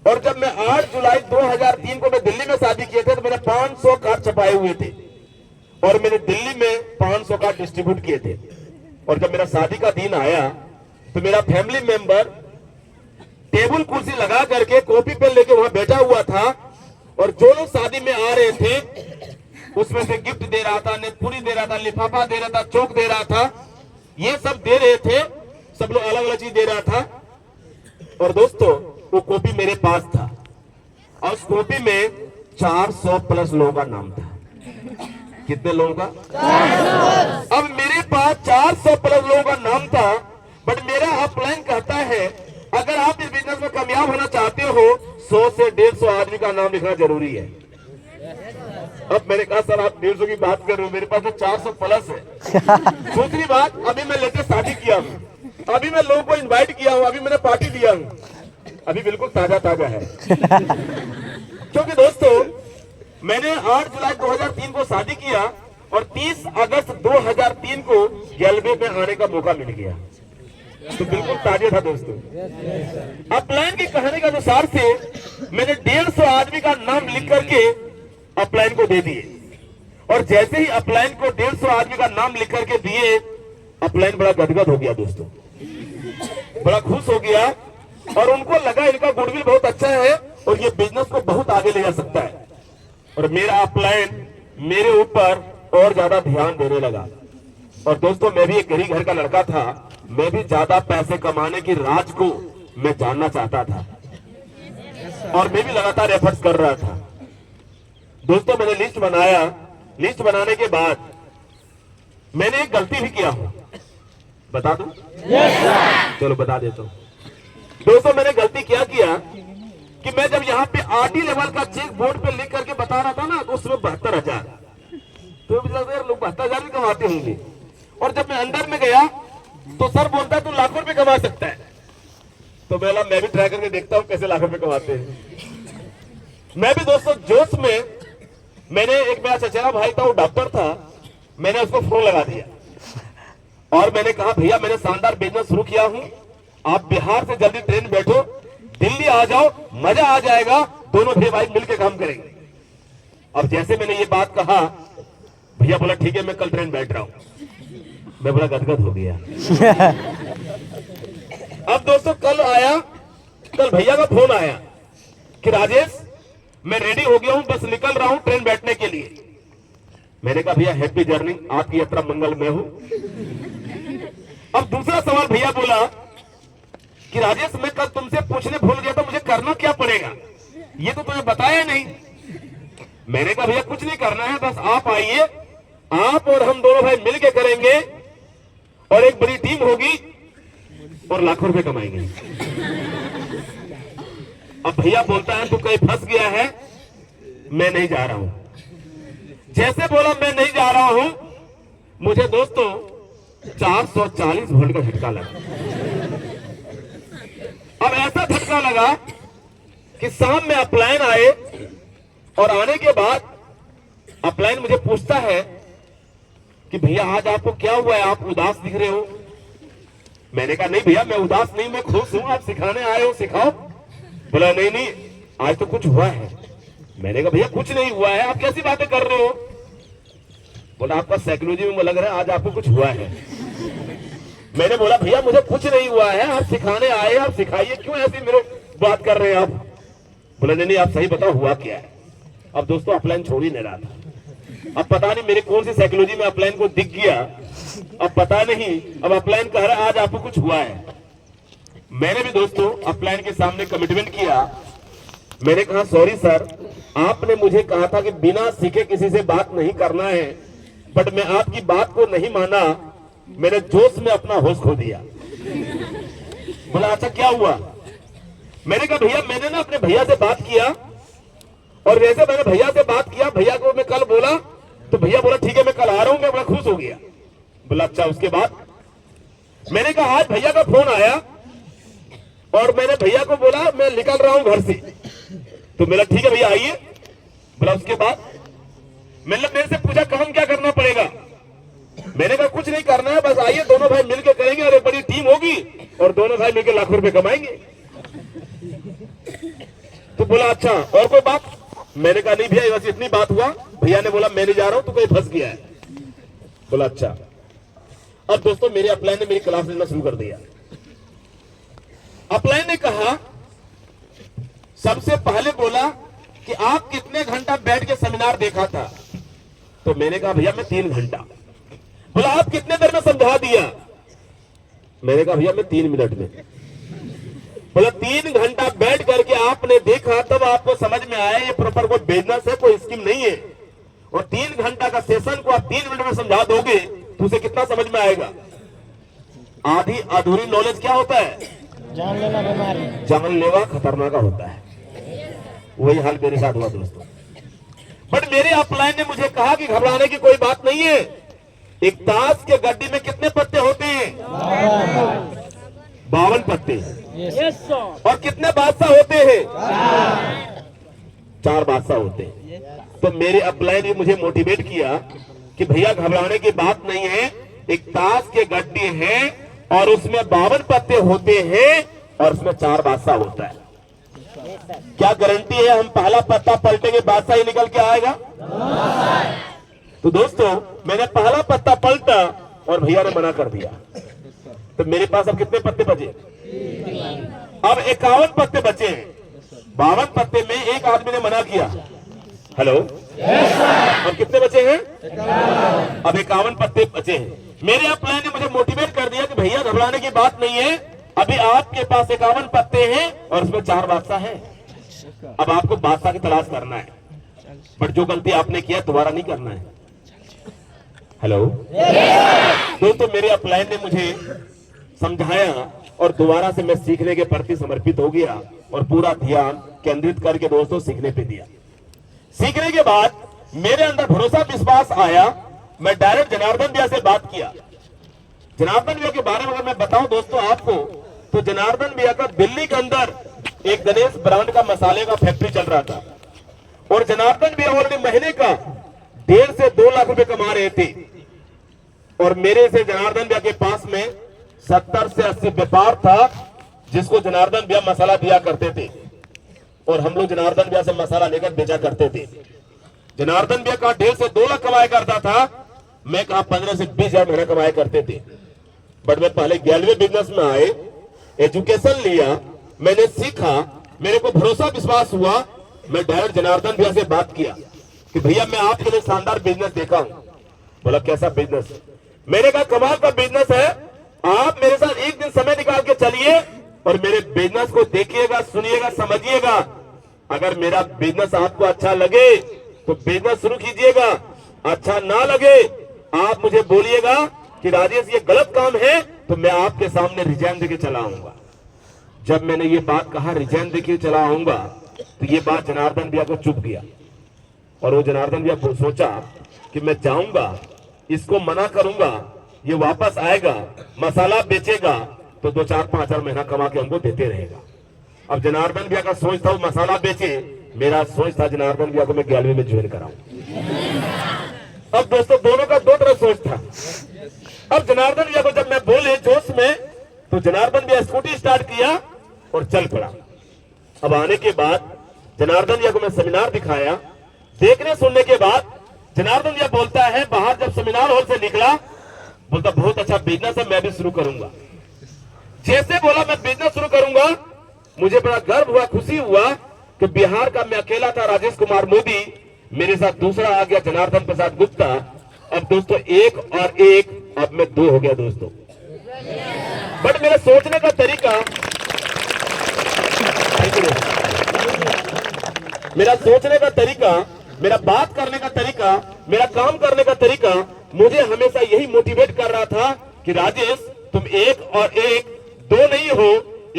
और जब मैं 8 जुलाई 2003 को मैं दिल्ली में शादी किए थे तो मैंने 500 कार्ड छपाए हुए थे, और मैंने दिल्ली में 500 कार्ड डिस्ट्रीब्यूट किए थे। और जब मेरा शादी का दिन आया तो मेरा फैमिली मेंबर टेबल कुर्सी लगा करके कॉपी पेन लेके वहां बैठा हुआ था, और जो लोग शादी में आ रहे थे उसमें से गिफ्ट दे रहा था, नेतपुरी दे रहा था, लिफाफा दे रहा था, चौक दे रहा था, ये सब दे रहे थे। सब लोग अलग अलग चीज दे रहा था। और दोस्तों वो कॉपी मेरे पास था, और उस कॉपी में 400 प्लस लोगों का नाम था। कितने लोगों का? 400। अब मेरे पास 400 प्लस लोगों का नाम था, बट मेरा अपलाइन कहता है अगर आप इस बिजनेस में कामयाब होना चाहते हो 100 से 150 आदमी का नाम लिखना जरूरी है। अब मैंने कहा सर आप 150 की बात कर रहे हो, मेरे पास तो 400 प्लस है। दूसरी बात, अभी मैं लेटेस्ट शादी किया हूँ, अभी मैं लोगों को इनवाइट किया हूँ, अभी मैंने पार्टी दिया हूँ, अभी बिल्कुल ताजा ताजा है। क्योंकि दोस्तों मैंने 8 जुलाई 2003 को शादी किया, और 30 अगस्त 2003 को जलवे में आने का मौका मिल गया, तो बिल्कुल ताजा था दोस्तों। अपलाइन की कहानी का अनुसार से मैंने 150 आदमी का नाम लिख करके अपलाइन को दे दिए, और जैसे ही अपलाइन को 150 आदमी का नाम लिख करके दिए, अपलाइन बड़ा गदगद हो गया दोस्तों, बड़ा खुश हो गया, और उनको लगा इनका गुडविल बहुत अच्छा है और ये बिजनेस को बहुत आगे ले जा सकता है। और मेरा अपलाइन मेरे ऊपर और ज्यादा ध्यान देने लगा। और दोस्तों मैं भी एक गरीब घर का लड़का था, मैं भी ज्यादा पैसे कमाने की राज को मैं जानना चाहता था, और मैं भी लगातार एफर्ट्स कर रहा था। दोस्तों मैंने लिस्ट बनाया, लिस्ट बनाने के बाद मैंने एक गलती भी किया हूं, बता दूं? चलो बता देता हूं। दोस्तों मैंने गलती क्या किया कि मैं जब यहाँ पे आरडी लेवल का चेक बोर्ड पे लिख करके बता रहा था ना, तो उसमें 72,000, तो लोग 72,000 भी कमाते होंगे। और जब मैं अंदर में गया तो सर बोलता है तू लाखों रुपए कमा सकता है, तो बोला मैं भी ट्राई करके देखता हूँ कैसे लाखों रुपए कमाते हैं। मैं भी दोस्तों जोश में, मैंने एक मेरा चचेरा भाई था, वो डॉक्टर था, मैंने उसको फोन लगा दिया और मैंने कहा भैया मैंने शानदार बिजनेस शुरू किया हूं, आप बिहार से जल्दी ट्रेन बैठो, दिल्ली आ जाओ, मजा आ जाएगा, दोनों भाई भाई मिलकर काम करेंगे। अब जैसे मैंने ये बात कहा, भैया बोला ठीक है मैं कल ट्रेन बैठ रहा हूं। मैं बड़ा गदगद हो गया। अब दोस्तों कल भैया का फोन आया कि राजेश मैं रेडी हो गया हूं, बस निकल रहा हूं ट्रेन बैठने के लिए। मैंने कहा भैया हैप्पी जर्नी, आपकी यात्रा मंगलमय हो। अब दूसरा सवाल भैया बोला कि राजेश मैं कल तुमसे पूछने भूल गया था, मुझे करना क्या पड़ेगा, ये तो तुम्हें बताया नहीं। मैंने कहा भैया कुछ नहीं करना है, बस आप आइए, आप और हम दोनों भाई मिलके करेंगे और एक बड़ी टीम होगी और लाखों रुपए कमाएंगे। अब भैया बोलता है तू कहीं फंस गया है, मैं नहीं जा रहा हूं। जैसे बोला मैं नहीं जा रहा हूं, मुझे दोस्तों 440 वोल्ट का झटका लगा। अब ऐसा झटका लगा कि शाम में अपलाइन आए और आने के बाद अपलाइन मुझे पूछता है कि भैया आज आपको क्या हुआ है, आप उदास दिख रहे हो। मैंने कहा नहीं भैया मैं उदास नहीं, मैं खुश हूं, आप सिखाने आए हो, सिखाओ। बोला नहीं नहीं आज तो कुछ हुआ है। मैंने कहा भैया कुछ नहीं हुआ है, आप कैसी बातें कर रहे हो। बोला आपका साइकोलॉजी में लग रहा है आज आपको कुछ हुआ है। मैंने बोला भैया मुझे कुछ नहीं हुआ है, आप सिखाने आए, आप सिखाइए, क्यों ऐसी मेरे बात कर रहे हैं आप। बोला नहीं नहीं आप सही बताओ हुआ क्या है। अब दोस्तों अपलाइन छोड़ ही नहीं रहा था। अब पता नहीं मेरे कौन सी साइकोलॉजी में अपलाइन को दिख गया, अब पता नहीं, अब अपलाइन कह रहा है आज आपको कुछ हुआ है। मैंने भी दोस्तों अपलाइन के सामने कमिटमेंट किया। मैंने कहा सॉरी सर, आपने मुझे कहा था कि बिना सीखे किसी से बात नहीं करना है, बट मैं आपकी बात को नहीं माना, मैंने जोश में अपना होश खो दिया। बोला अच्छा क्या हुआ। मैंने कहा भैया मैंने ना अपने भैया से बात किया और वैसे मैंने भैया से बात किया, भैया को मैं कल बोला तो भैया बोला ठीक है मैं कल आ रहा हूं, मैं बड़ा खुश हो गया। बोला अच्छा उसके बाद। मैंने कहा आज भैया का फोन आया और मैंने भैया को बोला मैं निकल रहा हूं घर से, तो मेरा ठीक है भैया आइए। बोला उसके बाद। मैंने मेरे से पूछा काम क्या करना पड़ेगा। मैंने कहा कुछ नहीं करना है, बस आइए दोनों भाई मिलकर करेंगे और एक बड़ी टीम होगी और दोनों भाई मिलकर लाखों रुपए कमाएंगे। तो बोला अच्छा और कोई बात। मैंने कहा नहीं भैया बस इतनी बात हुआ। भैया ने बोला मैं नहीं जा रहा हूं, तू कहीं फंस गया है। बोला अच्छा। अब दोस्तों मेरे अपलाइन ने मेरी क्लास लेना शुरू कर दिया। अपलाइन ने कहा सबसे पहले बोला कि आप कितने घंटा बैठ के सेमिनार देखा था। तो मैंने कहा भैया मैं 3 घंटा। बोला आप कितने देर में समझा दिया। मैंने कहा भैया मैं 3 मिनट में। बोला 3 घंटा बैठ करके आपने देखा तब आपको समझ में आया ये प्रॉपर कोई बिजनेस है, कोई स्कीम नहीं है। और 3 घंटा का सेशन को आप 3 मिनट में समझा दोगे तो उसे कितना समझ में आएगा। आधी अधूरी नॉलेज क्या होता है, जानलेवा बीमारी, जानलेवा खतरनाक होता है। वही हाल मेरे साथ हुआ दोस्तों। बट मेरे अपलाइन ने मुझे कहा कि घबराने की कोई बात नहीं है। एक ताश के गड्डी में कितने पत्ते होते हैं, 52 पत्ते। और कितने बादशाह होते हैं, 4 बादशाह होते हैं। तो मेरे अपलाइन ने मुझे मोटिवेट किया कि भैया घबराने की बात नहीं है, एक ताश के गड्डी है और उसमें 52 पत्ते होते हैं और उसमें 4 बादशाह होता है। क्या गारंटी है हम पहला पत्ता पलटेंगे बादशाह ही निकल के आएगा। तो दोस्तों मैंने पहला पत्ता पलटा और भैया ने मना कर दिया। तो मेरे पास अब कितने पत्ते बचे, अब 51 पत्ते बचे हैं। 52 पत्ते में एक आदमी ने मना किया। हेलो अब कितने बचे हैं, अब 51 पत्ते बचे हैं। मेरे अपलाइन ने मुझे मोटिवेट कर दिया कि भैया घबराने की बात नहीं है, अभी आपके पास 51 पत्ते हैं और उसमें 4 बादशाह हैं। अब आपको बादशाह की तलाश करना है, बट जो गलती आपने किया दोबारा नहीं करना है। हेलो दोस्तों मेरे अपलाइन ने मुझे समझाया और दोबारा से मैं सीखने के प्रति समर्पित हो गया और पूरा ध्यान केंद्रित करके दोस्तों सीखने पे दिया। सीखने के बाद मेरे अंदर भरोसा विश्वास आया। मैं डायरेक्ट जनार्दन भैया से बात किया। जनार्दन भैया के बारे में अगर मैं बताऊं दोस्तों आपको, तो जनार्दन भैया का दिल्ली के अंदर एक गणेश ब्रांड का मसाले का फैक्ट्री चल रहा था और जनार्दन भैया ऑलरेडी महीने का 1.5 से 2 लाख रुपए कमा रहे थे। और मेरे से जनार्दन भैया के पास में 70 से 80 व्यापार था जिसको जनार्दन भैया मसाला दिया करते थे और हम लोग जनार्दन भैया से मसाला लेकर बेचा करते थे। जनार्दन भैया कहा 1.5 से 2 लाख कमाया करता था, मैं कहा 15 से 20 हजार महीना कमाया करते थे। बट मैं पहले 11वें बिजनेस में आए, एजुकेशन लिया, मैंने सीखा, मेरे को भरोसा विश्वास हुआ। मैं डायरेक्ट जनार्दन भैया से बात किया कि भैया मैं आपके लिए शानदार बिजनेस देखा हूं। बोला कैसा बिजनेस। मैंने कहा कमाल का बिजनेस है, आप मेरे साथ एक दिन समय निकाल के चलिए और मेरे बिजनेस को देखिएगा, सुनिएगा, समझिएगा। अगर मेरा बिजनेस आपको अच्छा लगे तो बिजनेस शुरू कीजिएगा, अच्छा ना लगे आप मुझे बोलिएगा कि राजेश ये गलत काम है, तो मैं आपके सामने रिजाइन देके चला आऊंगा। जब मैंने ये बात कहा रिजाइन देके चला आऊंगा, तो ये बात जनार्दन भैया को चुप गया। और वो जनार्दन भैया को सोचा कि मैं जाऊंगा, इसको मना करूंगा, ये वापस आएगा, मसाला बेचेगा, तो 2-4-5 महीना कमा के हमको देते रहेगा। अब जनार्दन भैया का सोच था वो मसाला बेचे, मेरा सोच था जनार्दन भैया को मैं 11वीं में ज्वाइन कराऊं। अब दोस्तों दोनों का दो तरफ सोच था। अब जनार्दन भैया को जब मैं बोले जोश में, तो जनार्दन भैया स्कूटी स्टार्ट किया और चल पड़ा। अब आने के बाद जनार्दन भैया को मैं सेमिनार दिखाया, देखने सुनने के बाद जनार्दन भैया बोलता है बाहर जब सेमिनार हॉल से निकला, बोलता बहुत अच्छा बिजनेस है, मैं भी शुरू करूंगा। जैसे बोला मैं बिजनेस शुरू करूंगा, मुझे बड़ा गर्व हुआ, खुशी हुआ कि बिहार का मैं अकेला था राजेश कुमार मोदी, मेरे साथ दूसरा आ गया जनार्दन प्रसाद गुप्ता। अब दोस्तों 1 और 1 अब मैं 2 हो गया दोस्तों। बट मेरा सोचने का तरीका, मेरा सोचने का तरीका, मेरा बात करने का तरीका, मेरा काम करने का तरीका मुझे हमेशा यही मोटिवेट कर रहा था कि राजेश तुम 1 और 1 2 नहीं हो,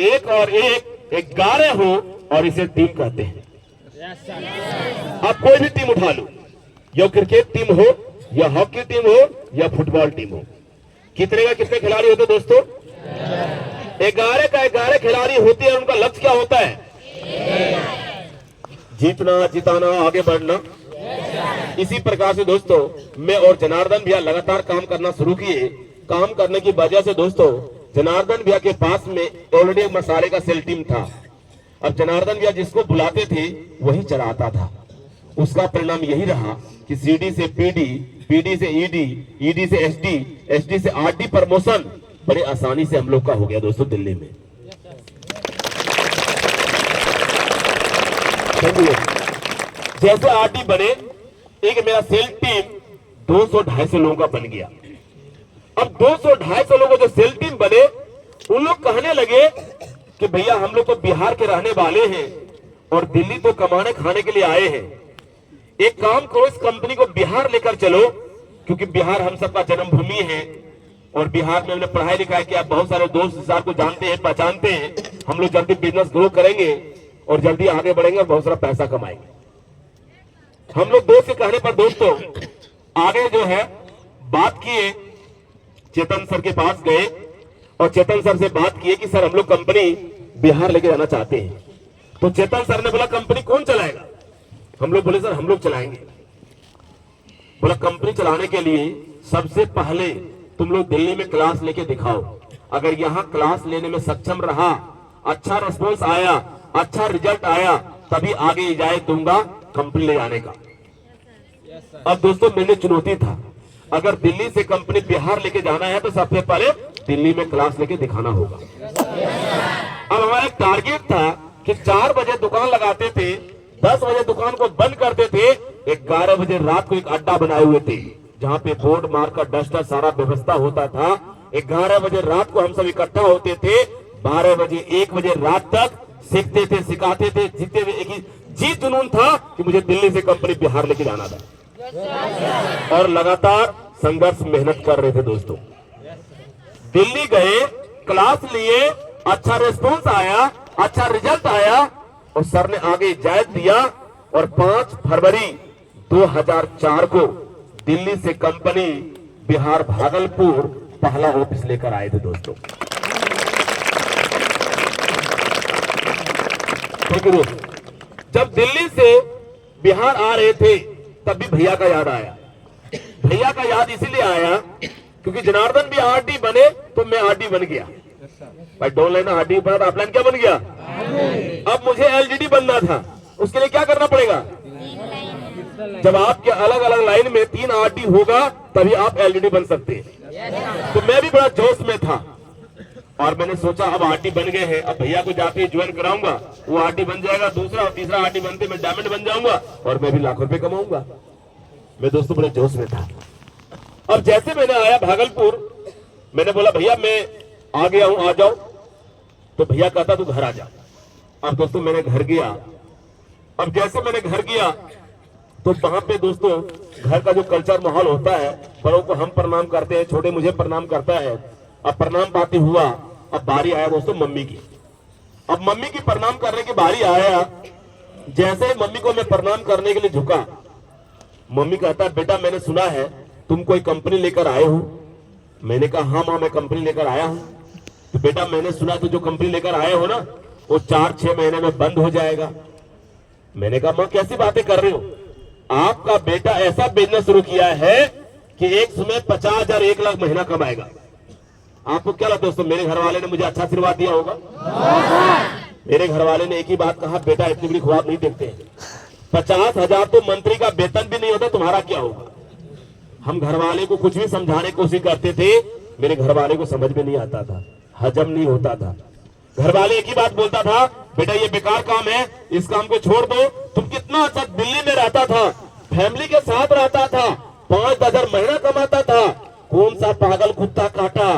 1 और 1 11 हो, और इसे टीम कहते हैं। आप कोई भी टीम उठा लो, या क्रिकेट टीम हो, या हॉकी टीम हो, या फुटबॉल टीम हो, कितने खिलाड़ी होते दोस्तों? 11 का 11 खिलाड़ी होते हैं। उनका लक्ष्य क्या होता है? जीतना, जिताना, आगे बढ़ना। इसी प्रकार से दोस्तों मैं और जनार्दन भैया लगातार काम करना शुरू किए। काम करने की वजह से दोस्तों जनार्दन भैया के पास में ऑलरेडी मसाले का सेल टीम था। अब जनार्दन भैया जिसको बुलाते थे वही चलाता था। उसका परिणाम यही रहा कि सीडी से पीडी, पीडी से ईडी, ईडी से एसडी, एसडी से आरडी प्रमोशन बड़े आसानी से हम लोग का हो गया दोस्तों दिल्ली में। जैसे आरडी बने, एक मेरा सेल टीम 200-250 लोगों का बन गया। अब 200-250 लोगों जो सेल टीम बने, उन लोग कहने लगे कि भैया हम लोग तो बिहार के रहने वाले हैं और दिल्ली तो कमाने खाने के लिए आए हैं, एक काम करो इस कंपनी को बिहार लेकर चलो, क्योंकि बिहार हम सबका जन्मभूमि है और बिहार में हमने पढ़ाई लिखाई किया, बहुत सारे दोस्त इस को जानते हैं, पहचानते हैं। हम लोग जल्दी बिजनेस ग्रो करेंगे और जल्दी आगे बढ़ेंगे और बहुत सारा पैसा कमाएंगे। हम लोग दोस्त के कहने पर दोस्तों आगे जो है बात किए, चेतन सर के पास गए और चेतन सर से बात किए कि सर हम लोग कंपनी बिहार लेके जाना चाहते हैं। तो चेतन सर ने बोला कंपनी कौन चलाएगा? हम लोग बोले सर हम लोग चलाएंगे। बोला कंपनी चलाने के लिए सबसे पहले तुम लोग दिल्ली में क्लास लेके दिखाओ, अगर यहाँ क्लास लेने में सक्षम रहा, अच्छा रिस्पॉन्स आया, अच्छा रिजल्ट आया, तभी आगे इजाजत दूंगा कंपनी ले जाने का। अब दोस्तों मैंने चुनौती था, अगर दिल्ली से कंपनी बिहार लेके जाना है तो सबसे पहले दिल्ली में क्लास लेके दिखाना होगा। अब हमारा एक टारगेट था कि 4 बजे दुकान लगाते थे, 10 बजे दुकान को बंद करते थे, 11 बजे रात को एक अड्डा बनाए हुए थे जहाँ पे बोर्ड मार्कर डस्टर सारा व्यवस्था होता था। 11 बजे रात को हम सब इकट्ठा होते थे, 12 बजे 1 बजे रात तक सीखते थे, सिखाते थे। जीते हुए एक ही जी जुनून था कि मुझे दिल्ली से कंपनी बिहार लेके जाना था और लगातार संघर्ष मेहनत कर रहे थे दोस्तों। दिल्ली गए, क्लास लिए, अच्छा रिस्पॉन्स आया, अच्छा रिजल्ट आया और सर ने आगे इजाजत दिया और 5 फरवरी 2004 को दिल्ली से कंपनी बिहार भागलपुर पहला ऑफिस लेकर आए थे दोस्तों। ठीक है दोस्तों, जब दिल्ली से बिहार आ रहे थे तब भी भैया का याद आया। भैया का याद इसीलिए आया क्योंकि जनार्दन भी आरडी बने तो मैं आरडी बन गया। भाई डोन लाइन आरडी बना था, अपलाइन क्या बन गया? अब मुझे एलजीडी बनना था। उसके लिए क्या करना पड़ेगा? जब आपके अलग अलग लाइन में 3 आरडी होगा तभी आप एलजीडी बन सकते हैं। तो मैं भी बड़ा जोश में था और मैंने सोचा अब आरडी बन गए हैं, अब भैया को जाके ज्वाइन कराऊंगा, वो आरडी बन जाएगा, दूसरा और तीसरा आरडी बनते मैं डायमंड बन जाऊंगा और मैं भी लाखों रुपए कमाऊंगा। मैं दोस्तों बड़े जोश में था। अब जैसे मैंने आया भागलपुर, मैंने बोला भैया मैं आ गया हूं, आ जाओ। तो भैया कहता तू घर आ जा। अब दोस्तों मैंने घर गया। अब जैसे मैंने घर गया तो वहां पे दोस्तों घर का जो कल्चर माहौल होता है, बड़ों को हम प्रणाम करते हैं, छोटे मुझे प्रणाम करता है। अब प्रणाम पाती हुआ, अब बारी आया दोस्तों मम्मी की। अब मम्मी की प्रणाम करने की बारी आया, जैसे मम्मी को मैं प्रणाम करने के लिए झुका, मम्मी कहता बेटा मैंने सुना है तुम कोई कंपनी लेकर आए हो। मैंने कहा हाँ माँ मैं कंपनी लेकर आया हूं। तो बेटा मैंने सुना तो जो कंपनी लेकर आए हो ना वो 4-6 महीने में बंद हो जाएगा। मैंने कहा माँ कैसी बातें कर रहे हो, आपका बेटा ऐसा बिजनेस शुरू किया है कि एक समय 50,000 1 लाख महीना कमाएगा। आपको क्या लगता है दोस्तों, मेरे घर वाले ने मुझे अच्छा आशीर्वाद दिया होगा? मेरे घर वाले ने एक ही बात कहा, बेटा इतनी बड़ी ख्वाब नहीं देखते हैं, 50,000 तो मंत्री का वेतन भी नहीं होता, तुम्हारा क्या होगा। हम घर वाले को कुछ भी समझाने की कोशिश करते थे, मेरे घर वाले को समझ में नहीं आता था, हजम नहीं होता था। घर वाले एक ही बात बोलता था, बेटा ये बेकार काम है, इस काम को छोड़ दो। तुम कितना अच्छा दिल्ली में रहता था, फैमिली के साथ रहता था, 5,000 महीना कमाता था, कौन सा पागल कुत्ता काटा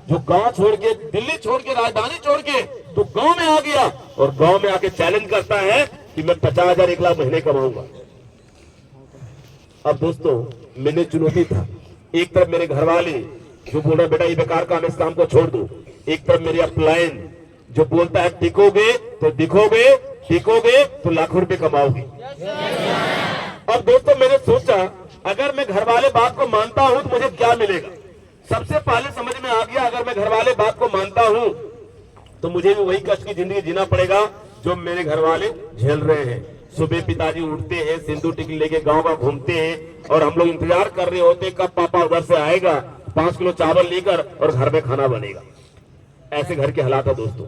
जो गांव छोड़ के, दिल्ली छोड़ के, राजधानी छोड़ के तो गांव में आ गया और गांव में आके चैलेंज करता है कि मैं 50,000 1 लाख महीने कमाऊंगा। अब दोस्तों मैंने चुनौती था, एक तरफ मेरे घर वाले जो बोल रहे बेटा ये बेकार काम, इस काम को छोड़ दो, एक तरफ मेरी अपलाइन जो बोलता है टिकोगे तो दिखोगे, टिकोगे तो लाखों रुपए कमाओगे। अब दोस्तों मैंने सोचा अगर मैं घर वाले बात को मानता हूं तो मुझे क्या मिलेगा। सबसे पहले समझ में आ गया अगर मैं घर वाले बात को मानता हूं तो मुझे भी वही कष्ट की जिंदगी जीना पड़ेगा जो मेरे घर वाले झेल रहे हैं। सुबह पिताजी उठते हैं, सिंदूर टिकली लेके गांव का घूमते हैं और हम लोग इंतजार कर रहे होते कब पापा उधर से आएगा 5 किलो चावल लेकर और घर में खाना बनेगा। ऐसे घर के हालात है दोस्तों।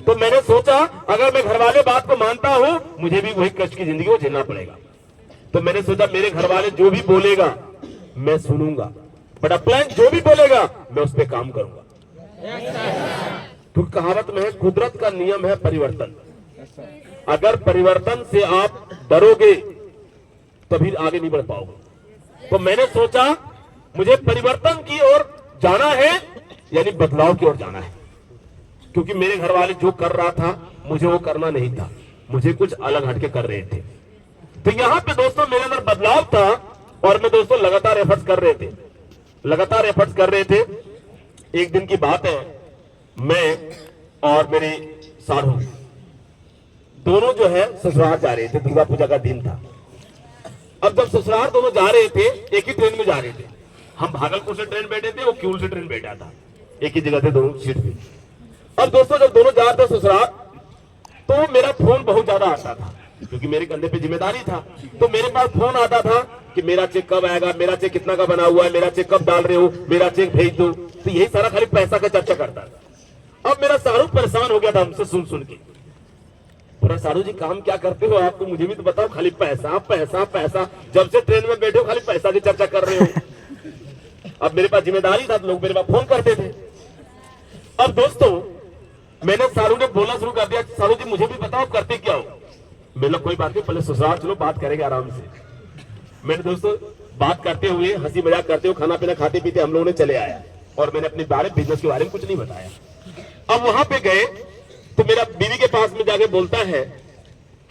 तो मैंने सोचा अगर मैं घर वाले बात को मानता हूं मुझे भी वही कष्ट की जिंदगी को झेलना पड़ेगा। तो मैंने सोचा मेरे घर वाले जो भी बोलेगा मैं सुनूंगा, बट अपलाइन जो भी बोलेगा मैं उस पर काम करूंगा। तो कहावत में है कुदरत का नियम है परिवर्तन, अगर परिवर्तन से आप डरोगे तभी आगे नहीं बढ़ पाओगे। तो मैंने सोचा मुझे परिवर्तन की ओर जाना है, यानी बदलाव की ओर जाना है, क्योंकि मेरे घर वाले जो कर रहा था मुझे वो करना नहीं था, मुझे कुछ अलग हटके कर रहे थे। तो यहां पे दोस्तों मेरे अंदर बदलाव था और मैं दोस्तों लगातार एफर्ट्स कर रहे थे। एक दिन की बात है, मैं और मेरी साधु दोनों जो है ससुराल जा रहे थे, दुर्गा पूजा का दिन था। अब जब ससुराल दोनों जा रहे थे एक ही ट्रेन में जा रहे थे, हम भागलपुर से ट्रेन बैठे थे, वो क्यूल से ट्रेन बैठा था, एक ही जगह थे दोनों सीट पे। अब दोस्तों जब दोनों जा रहे थे ससुराल तो मेरा फोन बहुत ज्यादा आता था क्योंकि मेरे कंधे पे जिम्मेदारी था। तो मेरे पास फोन आता था कि मेरा चेक कब आएगा, मेरा चेक कितना का बना हुआ है, मेरा चेक कब डाल रहे हो, मेरा चेक भेज दो। तो यही सारा खाली पैसा का चर्चा करता था। अब मेरा सारू परेशान हो गया था हमसे सुन सुन के, पूरा सारू जी काम क्या करते हो आप, तो मुझे भी तो बताओ, खाली पैसा पैसा पैसा, जब से ट्रेन में बैठे हो खाली पैसा की चर्चा कर रहे हो। अब मेरे पास जिम्मेदारी था, लोग मेरे पास फोन करते थे। अब दोस्तों मैंने सारू ने बोलना शुरू कर दिया, सारू जी मुझे भी बताओ करते क्या हो। मैंने कोई बात नहीं, पहले ससुराल चलो बात करेंगे आराम से। मैंने दोस्तों बात करते हुए हंसी मजाक करते हुए खाना पीना खाते पीते हम लोगों ने चले आया और मैंने अपने बारे बिजनेस के बारे में कुछ नहीं बताया। अब वहां पे गए तो मेरा बीवी के पास में जाके बोलता है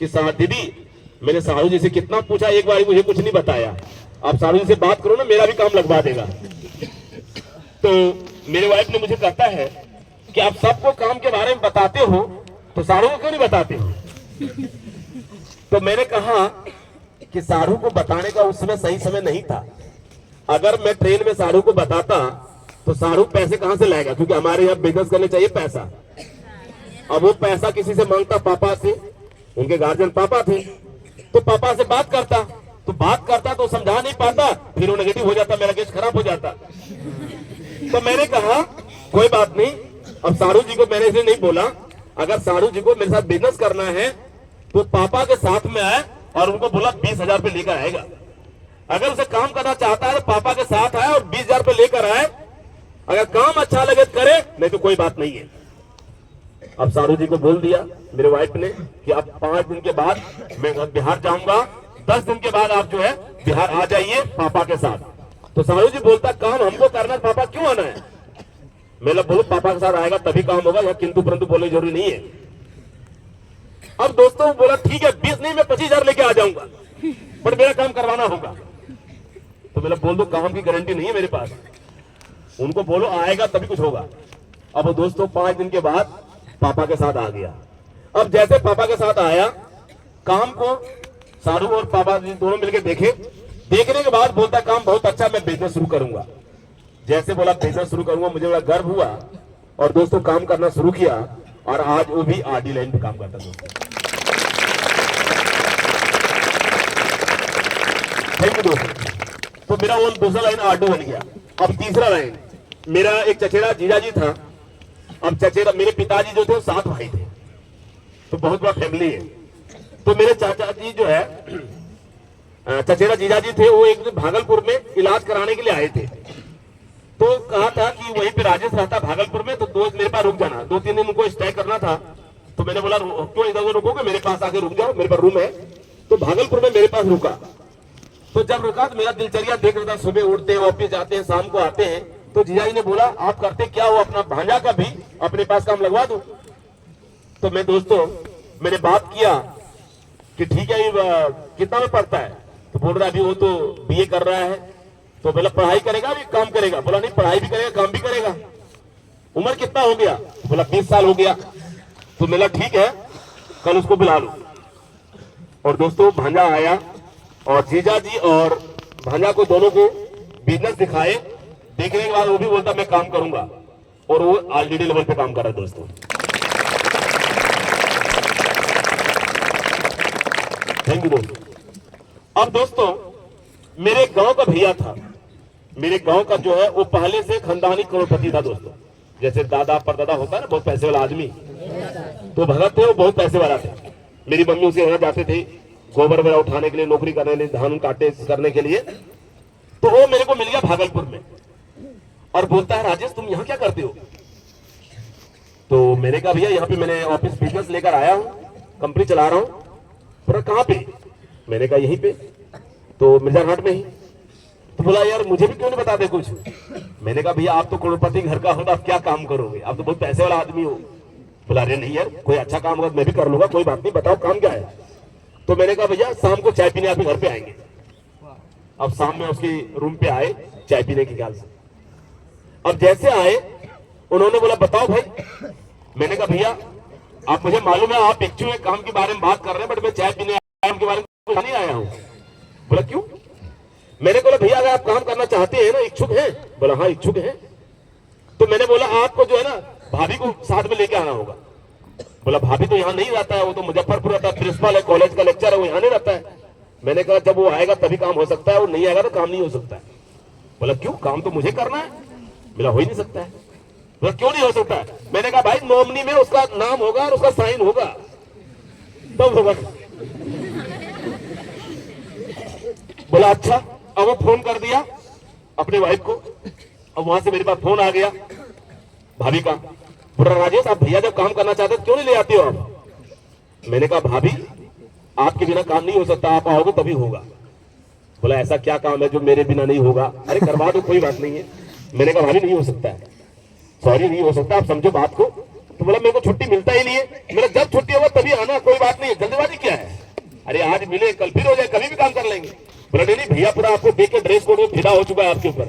कि दीदी मैंने सारू जी से कितना पूछा, एक बार मुझे कुछ नहीं बताया, आप सारू जी से बात करो ना, मेरा भी काम लगवा देगा। तो मेरे वाइफ ने मुझे कहता है कि आप सबको काम के बारे में बताते हो तो सारू को क्यों नहीं बताते हो। तो मैंने कहा कि सारू को बताने का उस समय सही समय नहीं था। अगर मैं ट्रेन में सारू को बताता तो सारू पैसे कहां से लाएगा, क्योंकि हमारे यहाँ बिजनेस करने चाहिए पैसा। अब वो पैसा किसी से मांगता, पापा से, उनके गार्जियन पापा थे, तो पापा से बात करता तो समझा नहीं पाता, फिर वो नेगेटिव हो जाता, मेरा केस खराब हो जाता। तो मैंने कहा कोई बात नहीं, अब सारू जी को मैंने इसलिए नहीं बोला, अगर सारू जी को मेरे साथ बिजनेस करना है तो पापा के साथ में आए और उनको बोला 20,000 रुपये लेकर आएगा। अगर उसे काम करना चाहता है तो पापा के साथ आए और 20,000 रुपये लेकर आए, अगर काम अच्छा लगे तो करे, नहीं तो कोई बात नहीं है। अब सारू जी को बोल दिया मेरे वाइफ ने कि अब 5 दिन के बाद मैं बिहार जाऊंगा, 10 दिन के बाद आप जो है बिहार आ जाइए पापा के साथ। तो सारू जी बोलता काम हमको करना है, पापा क्यों आना है। मैं बोलो पापा के साथ आएगा तभी काम होगा, या किंतु परंतु बोलने जरूरी नहीं है। अब दोस्तों बोला ठीक है 20 नहीं मैं 25,000 लेके आ जाऊंगा। बट मेरा काम करवाना होगा। तो मेरा बोल दो काम की गारंटी नहीं है मेरे पास, उनको बोलो आएगा तभी कुछ होगा। अब दोस्तों 5 दिन के बाद पापा के साथ आ गया। अब जैसे पापा के साथ आया, काम को सारू और पापा जी दोनों मिलकर देखे, देखने के बाद बोलता काम बहुत अच्छा, मैं बिजनेस शुरू करूंगा। जैसे बोला बिजनेस शुरू करूंगा, मुझे बड़ा गर्व हुआ और दोस्तों काम करना शुरू किया और आज वो भी आरडी लाइन पे काम करता दोस्तों। थैंक यू दोस्तों। तो मेरा वो दूसरा लाइन आरडी बन गया। अब तीसरा लाइन, मेरा एक चचेरा जीजाजी था। अब चचेरा मेरे पिताजी जो थे वो 7 भाई थे, तो बहुत बड़ा फैमिली है। तो मेरे चाचा जी जो है, चचेरा जीजाजी थे, वो एक दिन भागलपुर में इलाज कराने के लिए आए थे। तो कहा था कि वहीं पे राजेश रहता भागलपुर में, तो दोस्त मेरे पास रुक जाना, 2-3 दिन उनको स्टे करना था। तो मैंने बोला क्यों इधर रुकोगे, मेरे पास आके रुक जाओ, मेरे पास रूम है। तो भागलपुर में मेरे पास रुका। तो जब रुका तो मेरा दिनचर्या देख रहा था, सुबह उठते हैं, ऑफिस जाते हैं, शाम को आते हैं। तो जीजाजी ने बोला आप करते क्या हो, अपना भांजा का भी अपने पास काम लगवा दो। तो मैं दोस्तों मैंने बात किया कि ठीक है ये कितना में पढ़ता है। तो बोल रहा अभी वो तो बीए कर रहा है। तो बोला पढ़ाई करेगा अभी काम करेगा। बोला नहीं पढ़ाई भी करेगा काम भी करेगा। उम्र कितना हो गया, बोला 20 साल हो गया। तो बोला ठीक है कल उसको बुला लो। और दोस्तों भांजा आया और जीजा जी और भांजा को दोनों को बिजनेस दिखाए। देखने के बाद वो भी बोलता मैं काम करूंगा और वो आरडीडी लेवल पे काम कर रहा है दोस्तों। थैंक यू दोस्तों। अब दोस्तों मेरे गांव का भैया था, मेरे गांव का जो है वो पहले से खानदानी करोड़पति था दोस्तों। जैसे दादा परदादा होता है ना बहुत पैसे वाला आदमी, तो भगत थे वो बहुत पैसे वाला थे। मेरी मम्मी उसे यहाँ जाते थे गोबर वगैरह उठाने के लिए, नौकरी करने के लिए, धान काटे करने के लिए। तो वो मेरे को मिल गया भागलपुर में और बोलता है राजेश तुम यहाँ क्या करते हो। तो मैंने कहा भैया यहाँ पे मैंने ऑफिस बिजनेस लेकर आया हूँ, कंपनी चला रहा हूँ। बोला कहाँ पे, मैंने कहा यहीं पे, तो मिर्जा घाट में ही। तो बोला यार मुझे भी क्यों नहीं बताते कुछ। मैंने कहा भैया आप तो करोड़पति घर का हो तो आप क्या काम करोगे, आप तो बहुत पैसे वाला आदमी हो। बोला अरे नहीं यार कोई अच्छा काम होगा मैं भी कर लूंगा, कोई बात नहीं बताओ काम क्या है। तो मैंने कहा भैया शाम को चाय पीने आपके घर पे आएंगे। अब शाम में उसके रूम पे आए चाय पीने के ख्याल से। अब जैसे आए उन्होंने बोला बताओ भाई। मैंने कहा भैया आप मुझे मालूम है आप एक्चुअली काम के बारे में बात कर रहे हैं, बट मैं चाय पीने काम के बारे में नहीं आया हूँ। बोला क्यों। मैंने बोला भैया अगर आप काम करना चाहते हैं ना, इच्छुक हैं। बोला हाँ इच्छुक हैं। तो मैंने बोला आपको जो है ना भाभी को साथ में लेके आना होगा। बोला भाभी तो यहाँ नहीं रहता है, वो तो मुजफ्फरपुर रहता है, प्रिंसिपल है, कॉलेज का लेक्चर है, वो यहाँ नहीं रहता है। मैंने कहा जब वो आएगा तभी काम हो सकता है, वो नहीं आएगा तो काम नहीं हो सकता है। बोला क्यों, काम तो मुझे करना है। बोला हो ही नहीं सकता है। बोला क्यों नहीं हो सकता है। मैंने कहा भाई नॉमिनी में उसका नाम होगा और उसका साइन होगा तब होगा। बोला अच्छा। अब वो फोन कर दिया अपने वाइफ को। अब वहां से मेरे पास फोन आ गया भाभी का। बोला राजेश आप भैया जब काम करना चाहते क्यों नहीं ले आते हो आप। मैंने कहा भाभी आपके बिना काम नहीं हो सकता, आप आओगे तभी होगा। बोला ऐसा क्या काम है जो मेरे बिना नहीं होगा। अरे करवा दो कोई बात नहीं है। मैंने कहा भाभी नहीं हो सकता है, सॉरी नहीं हो सकता, आप समझो बात को। तो बोला मेरे को छुट्टी मिलता ही नहीं है। मेरा जब छुट्टी होगा तभी आना, कोई बात नहीं है, जल्दीबाजी क्या है। अरे आज मिले कल फिर हो जाए, कभी भी काम कर लेंगे। बोला नहीं भैया पूरा आपको देख के ड्रेस कोड में फिदा हो चुका है आपके ऊपर।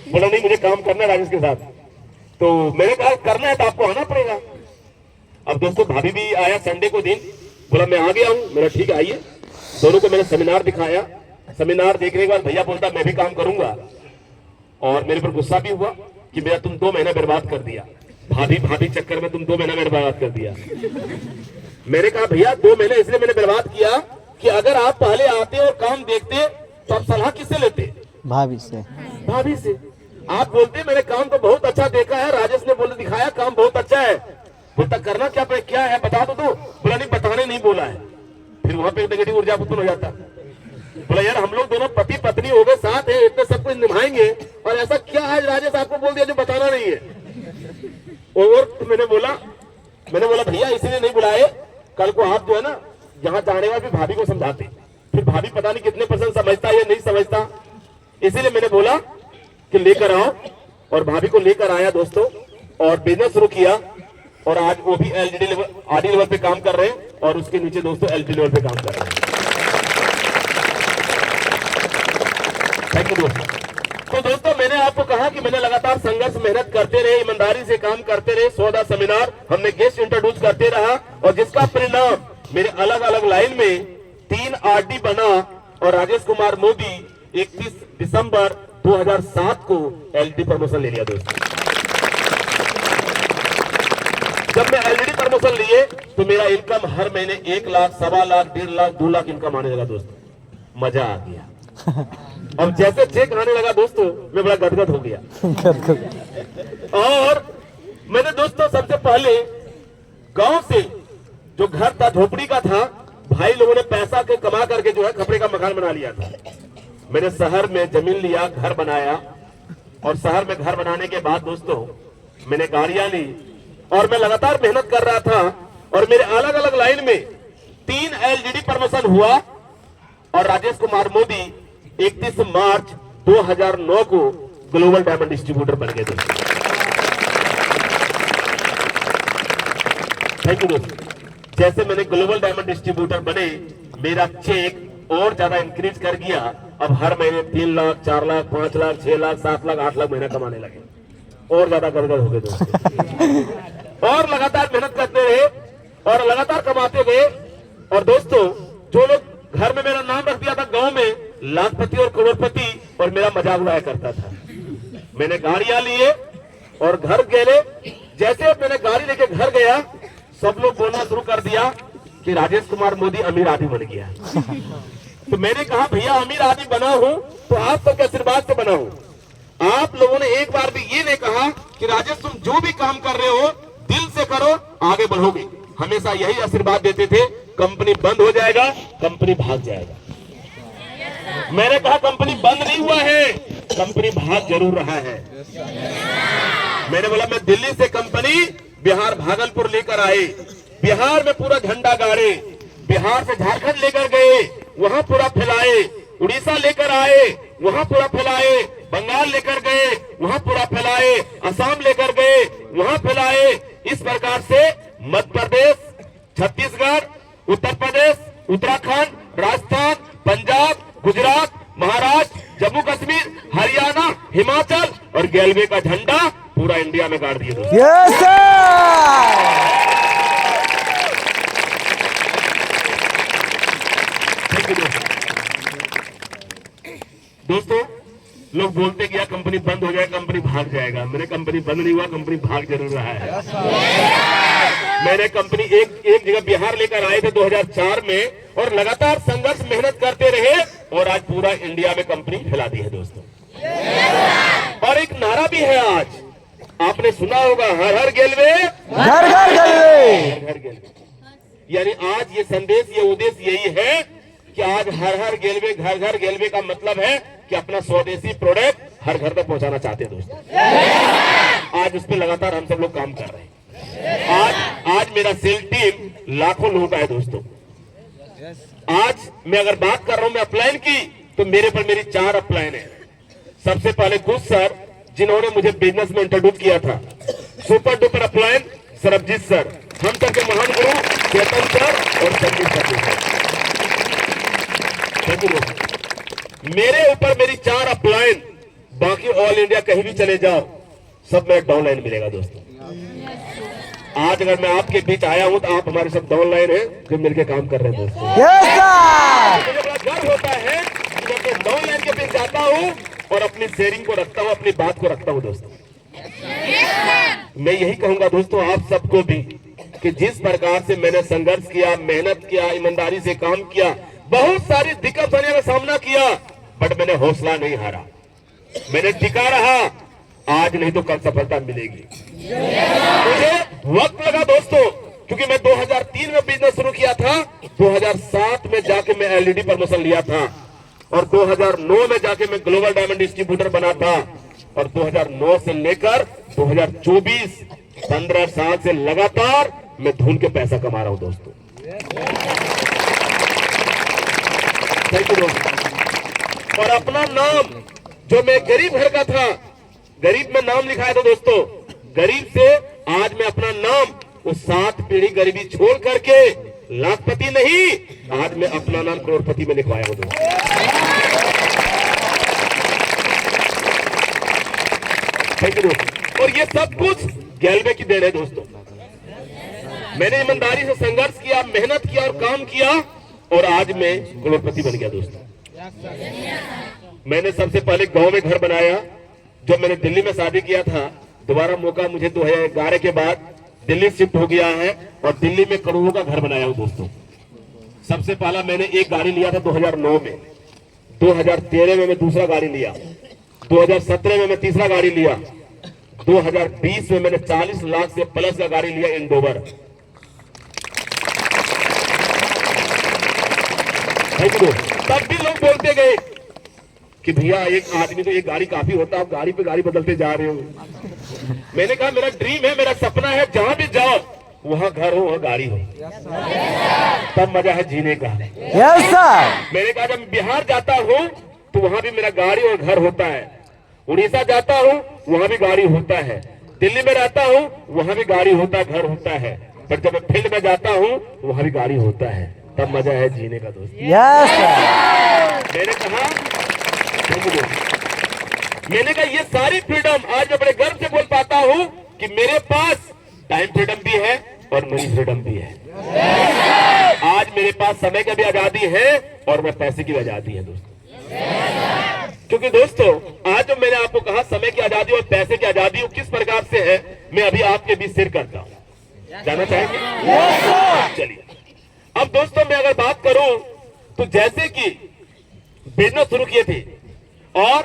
बोला नहीं मुझे काम करना है राजेश के साथ। तो मैंने कहा करना है तो आपको आना पड़ेगा। अब दोस्तों भाभी भी आया संडे को दिन। बोला मैं आ गया हूँ। मेरा ठीक है आइए। दोनों को मैंने सेमिनार दिखाया। सेमिनार देखने के बाद भैया बोलता मैं भी काम करूंगा और मेरे पर गुस्सा भी हुआ कि मेरा तुम 2 महीना बर्बाद कर दिया, भाभी चक्कर में तुम 2 महीना बर्बाद कर दिया। मैंने कहा भैया 2 महीने इसलिए मैंने बर्बाद किया कि अगर आप पहले आते और काम देखते तो आप सलाह किससे लेते, भाभी से। आप बोलते मैंने काम तो बहुत अच्छा देखा है, राजेश ने बोले दिखाया काम बहुत अच्छा है। बोलता करना क्या है बता दो। तो बोला नहीं बताने नहीं बोला है। फिर वहां पे नेगेटिव ऊर्जा उत्पन्न हो जाता। बोला यार हम लोग दोनों पति पत्नी हो गए, साथ है, इतने सब कुछ निभाएंगे और ऐसा क्या है राजेश आपको बोल दिया जो बताना नहीं है। और तो मैंने बोला भैया इसीलिए नहीं बुलाए, कल को आप जो है ना जहां जाने वाले भाभी को समझाते, फिर भाभी पता नहीं कितने % समझता या नहीं समझता। इसीलिए मैंने बोला कि लेकर आओ और भाभी को लेकर आया दोस्तों और बिजनेस शुरू किया। और आज वो भी एलडीडी लेवल आरडी लेवल पे काम कर रहे हैं और उसके नीचे दोस्तों एलडी लेवल पे काम कर रहे हैं। थैंक यू दोस्तों। तो दोस्तों मैंने आपको कहा कि मैंने लगातार संघर्ष मेहनत करते रहे, ईमानदारी से काम करते रहे, 14 सेमिनार हमने गेस्ट इंट्रोड्यूस करते रहा और जिसका परिणाम मेरे अलग अलग लाइन में 3 आरडी बना और राजेश कुमार मोदी 31 दिसंबर 2007 को एलडी प्रमोशन ले लिया दोस्तों। जब मैं एलईडी प्रमोशन लिए तो मेरा इनकम हर महीने 1 लाख, 1.25 लाख, 1.5 लाख, 2 लाख इनकम आने लगा दोस्तों। मजा आ गया। अब जैसे चेक आने लगा दोस्तों मैं बड़ा गदगद हो गया। और मैंने दोस्तों सबसे पहले गांव से जो घर था झोपड़ी का था, भाई लोगों ने पैसा के कमा करके जो है खपड़े का मकान बना लिया था। मैंने शहर में जमीन लिया, घर बनाया और शहर में घर बनाने के बाद दोस्तों मैंने गाड़ियां ली और मैं लगातार मेहनत कर रहा था और मेरे अलग अलग लाइन में 3 एलजीडी प्रमोशन हुआ और राजेश कुमार मोदी 31 मार्च 2009 को ग्लोबल डायमंड डिस्ट्रीब्यूटर बन गए दोस्तों। थैंक यू दोस्तों। जैसे मैंने ग्लोबल डायमंड डिस्ट्रीब्यूटर बने मेरा चेक और ज्यादा इंक्रीज कर गया। अब हर महीने 3 लाख, 4 लाख, 5 लाख, 6 लाख, 7 लाख, 8 लाख महीना कमाने लगे और ज्यादा गड़बड़ हो गए दोस्तों। और लगातार मेहनत करते रहे और लगातार कमाते गए और दोस्तों जो लोग घर में मेरा नाम रख दिया था गांव में लाखपति और करोड़पति और मेरा मजाक उड़ाया करता था। मैंने गाड़ियां लिए और घर गए। जैसे मैंने गाड़ी लेके घर गया सब लोग बोलना शुरू कर दिया कि राजेश कुमार मोदी अमीर आदमी बन गया। तो मैंने कहा भैया अमीर आदमी बना हूं तो आप सबके आशीर्वाद से बना हूं। आप लोगों ने एक बार भी ये नहीं कहा कि राजेश तुम जो भी काम कर रहे हो दिल से करो आगे बढ़ोगे। हमेशा यही आशीर्वाद देते थे कंपनी बंद हो जाएगा, कंपनी भाग जाएगा। मैंने कहा कंपनी बंद नहीं हुआ है, कंपनी भाग जरूर रहा है। मैंने बोला मैं दिल्ली से कंपनी बिहार भागलपुर लेकर आए, बिहार में पूरा झंडा गाड़े, बिहार से झारखंड लेकर गए वहां पूरा फैलाए, उड़ीसा लेकर आए वहां पूरा फैलाए, बंगाल लेकर गए वहां पूरा फैलाए, असम लेकर गए वहां फैलाए। इस प्रकार से मध्य प्रदेश, छत्तीसगढ़, उत्तर प्रदेश, उत्तराखंड, राजस्थान, पंजाब, गुजरात, महाराष्ट्र, जम्मू कश्मीर, हरियाणा, हिमाचल और गेलवे का झंडा पूरा इंडिया में गाड़ दिए दोस्तों। Yes sir. दोस्तों लोग बोलते कि यार कंपनी बंद हो जाए कंपनी भाग जाएगा। मेरे कंपनी बंद नहीं हुआ, कंपनी भाग जरूर रहा है। मैंने कंपनी एक जगह बिहार लेकर आए थे 2004 में और लगातार संघर्ष मेहनत करते रहे और आज पूरा इंडिया में कंपनी फैला दी है दोस्तों। और एक नारा भी है आज आपने सुना होगा, हर हर गेलवे घर घर गेलवे। हर हर गेलवे। यानी आज ये संदेश, ये उद्देश्य यही है कि आज हर हर गेलवे, घर घर गेलवे का मतलब है कि अपना स्वदेशी प्रोडक्ट हर घर तक पहुंचाना चाहते हैं दोस्तों। आज उस पर लगातार हम सब लोग काम कर रहे हैं। आज मेरा सेल टीम लाखों लोगों का है दोस्तों। आज मैं अगर बात कर रहा हूं मैं अपलाइन की तो मेरे पर मेरी 4 अपलाइन है। सबसे पहले कुछ सर जिन्होंने मुझे बिजनेस में इंट्रोड्यूस किया था, super duper upline Sarabjit sir, हम सर के महान गुरु चेतन सर और संजीव सर। मेरे ऊपर मेरी 4 अपलाइन, बाकी ऑल इंडिया कहीं भी चले जाओ सब में डाउनलाइन मिलेगा दोस्तों। आज अगर मैं आपके बीच आया हूं तो आप हमारे सब डाउनलाइन है जो मिलकर काम कर रहे हैं दोस्तों। Yes sir. मुझे बड़ा गर्व होता है कि जब मैं डाउनलाइन के बीच जाता हूं और अपनी शेयरिंग को रखता हूं, अपनी बात को रखता हूं दोस्तों। मैं यही कहूंगा दोस्तों आप सबको भी कि जिस प्रकार से मैंने संघर्ष किया, मेहनत किया, ईमानदारी से काम किया, बहुत सारी दिक्कत का सामना किया, बट मैंने हौसला नहीं हारा, मैंने टिका रहा। आज नहीं तो कल सफलता मिलेगी। मुझे वक्त लगा दोस्तों क्योंकि मैं 2003 में बिजनेस शुरू किया था, 2007 में जाके मैं एलईडी प्रमोशन लिया था और 2009 में जाके मैं ग्लोबल डायमंड डिस्ट्रीब्यूटर बना था और 2009 से लेकर 2024 15 साल से लगातार मैं धूल के पैसा कमा रहा हूं दोस्तों। थैंक यू दोस्तों। और अपना नाम जो मैं गरीब घर का था, गरीब में नाम लिखाया था दोस्तों, गरीब से आज मैं अपना नाम उस 7 पीढ़ी गरीबी छोड़ करके लाखपति नहीं, आज मैं अपना नाम करोड़पति में लिखवाया हूं दोस्तों। थैंक यू दोस्तों। और ये सब कुछ गैलवे की देन है दोस्तों। मैंने ईमानदारी से संघर्ष किया, मेहनत किया और काम किया और आज मैं करोड़पति बन गया दोस्तों। मैंने सबसे पहले गांव में घर बनाया। जब मैंने दिल्ली में शादी किया था, दोबारा मौका मुझे 2011 के बाद दिल्ली शिफ्ट हो गया है और दिल्ली में करोड़ों का घर बनाया हूं दोस्तों। सबसे पहला मैंने एक गाड़ी लिया था 2009 में, 2013 में मैं दूसरा गाड़ी लिया, 2017 में मैं तीसरा गाड़ी लिया, 2020 में मैंने 40 लाख से प्लस का गाड़ी लिया इंडोवर। तब भी लोग बोलते गए कि भैया एक आदमी तो एक गाड़ी काफी होता है, आप गाड़ी पे गाड़ी बदलते जा रहे हो। मैंने कहा मेरा ड्रीम है, मेरा सपना है, जहां भी जाओ वहां घर हो वहां गाड़ी हो, तब मजा है जीने का। Yes sir. मैंने कहा जब बिहार जाता हूं तो वहां भी मेरा गाड़ी और घर होता है, उड़ीसा जाता हूं वहां भी गाड़ी होता है, दिल्ली में रहता हूं वहां भी गाड़ी होता है, घर होता है, पर जब मैं फील्ड में जाता हूं वहां भी गाड़ी होता है, तब मजा है जीने का दोस्त। Yes sir. मैंने कहा ये सारी फ्रीडम आज मैं बड़े गर्व से बोल पाता हूं कि मेरे पास टाइम फ्रीडम भी है और मनी फ्रीडम भी है। आज मेरे पास समय की भी आजादी है और मैं पैसे की भी आजादी है दोस्तों। क्योंकि दोस्तों आज जो मैंने आपको कहा समय की आजादी और पैसे की आजादी वो किस प्रकार से है, मैं अभी आपके बीच शेयर करता हूं। जानना चाहेंगे? चलिए अब दोस्तों मैं अगर बात करूं तो जैसे कि बिजनेस शुरू किए थे और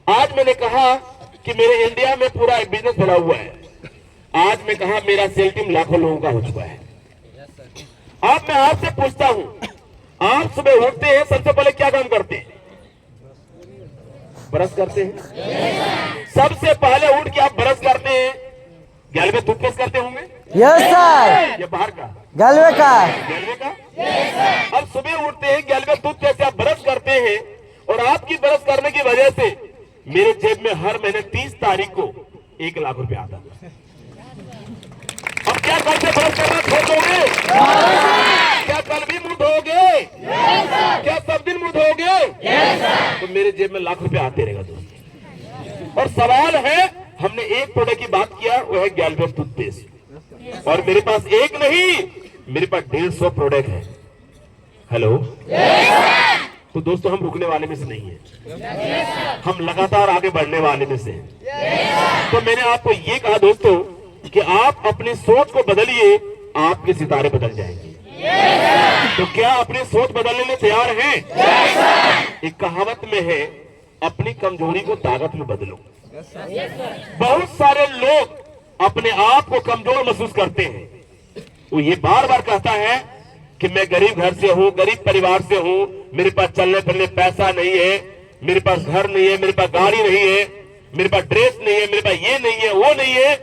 आज मैंने कहा कि मेरे इंडिया में पूरा एक बिजनेस बढ़ा हुआ है। आज मैं कहा मेरा सेल टीम लाखों लोगों का हो चुका है। अब मैं आपसे पूछता हूं, आप सुबह उठते हैं सबसे पहले क्या काम करते हैं? ब्रश करते हैं। सबसे पहले उठ के आप ब्रश करते हैं, गैलवे टूथपेस्ट करते होंगे? Yes sir. ये बाहर का गलवे का। गैलवे का? अब सुबह उठते हैं, गैलवे टूथपेस्ट से आप ब्रश करते हैं और आपकी ब्रश करने की वजह से मेरे जेब में हर महीने 30 तारीख को 1 लाख रुपए आता है। अब क्या कल से ब्रश करना छोड़ दोगे? क्या कल भी मुंह धोगे? क्या सब दिन मुंह धोगे? तो मेरे जेब में लाख रुपए आते रहेगा दोस्तों। और सवाल है, हमने एक प्रोडक्ट की बात किया, वो है गैलवे टूथपेस्ट, और मेरे पास एक नहीं, मेरे पास 150 प्रोडक्ट है। हेलो तो दोस्तों हम रुकने वाले में से नहीं है, हम लगातार आगे बढ़ने वाले में से हैं। तो मैंने आपको ये कहा दोस्तों कि आप अपनी सोच को बदलिए, आपके सितारे बदल जाएंगे। तो क्या अपनी सोच बदलने में तैयार हैं? एक कहावत में है, अपनी कमजोरी को ताकत में बदलो। बहुत सारे लोग अपने आप को कमजोर महसूस करते हैं। वो ये बार बार कहता है कि मैं गरीब घर से हूं, गरीब परिवार से हूं, मेरे पास चलने फिरने पैसा नहीं है, मेरे पास घर नहीं है, मेरे पास गाड़ी नहीं है, मेरे पास ड्रेस नहीं है, मेरे पास ये नहीं है, वो नहीं है,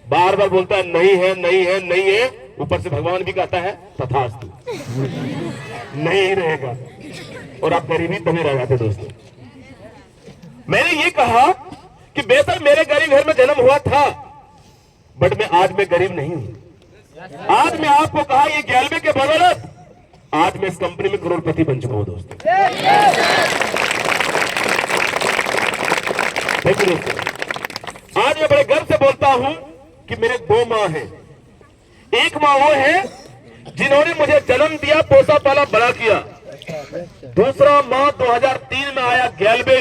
बार बार बोलता है नहीं है, नहीं है, नहीं है। ऊपर से भगवान भी कहता है तथास्तु, नहीं रहेगा, और आप गरीबी तभी रह जाते दोस्तों। मैंने ये कहा कि बेशक मेरे गरीब घर में जन्म हुआ था, बट मैं आज मैं गरीब नहीं हूं। आज मैं आपको कहा ये गैलवे के बदौलत आज मैं इस कंपनी में करोड़पति बन चुका हूं दोस्तों। देखिए दोस्तों, आज मैं बड़े गर्व से बोलता हूं कि मेरे 2 माँ हैं। एक माँ वो है जिन्होंने मुझे जन्म दिया, पोसा पाला, बड़ा किया। दूसरा माँ 2003 में आया गैलवे,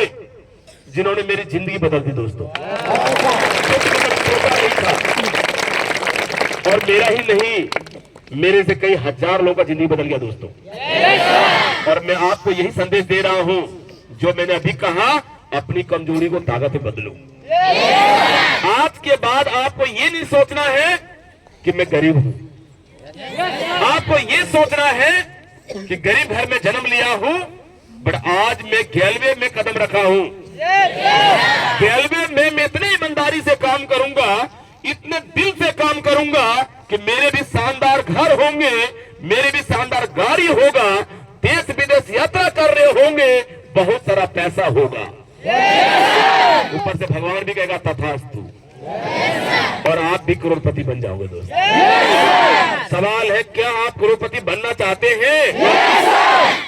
जिन्होंने मेरी जिंदगी बदल दी दोस्तों। और मेरा ही नहीं, मेरे से कई हजार लोगों का जिंदगी बदल गया दोस्तों। और मैं आपको यही संदेश दे रहा हूं जो मैंने अभी कहा, अपनी कमजोरी को ताकत में बदलो। आज के बाद आपको ये नहीं सोचना है कि मैं गरीब हूं, आपको ये सोचना है कि गरीब घर में जन्म लिया हूं, बट आज मैं गैलवे में कदम रखा हूं। गैलवे में मैं इतनी ईमानदारी से काम करूंगा, इतने दिल से काम करूंगा कि मेरे भी शानदार घर होंगे, मेरे भी शानदार गाड़ी होगा, देश विदेश यात्रा कर रहे होंगे, बहुत सारा पैसा होगा। ऊपर से भगवान भी कहेगा तथास्तु, और आप भी करोड़पति बन जाओगे दोस्तों। सवाल है, क्या आप करोड़पति बनना चाहते हैं?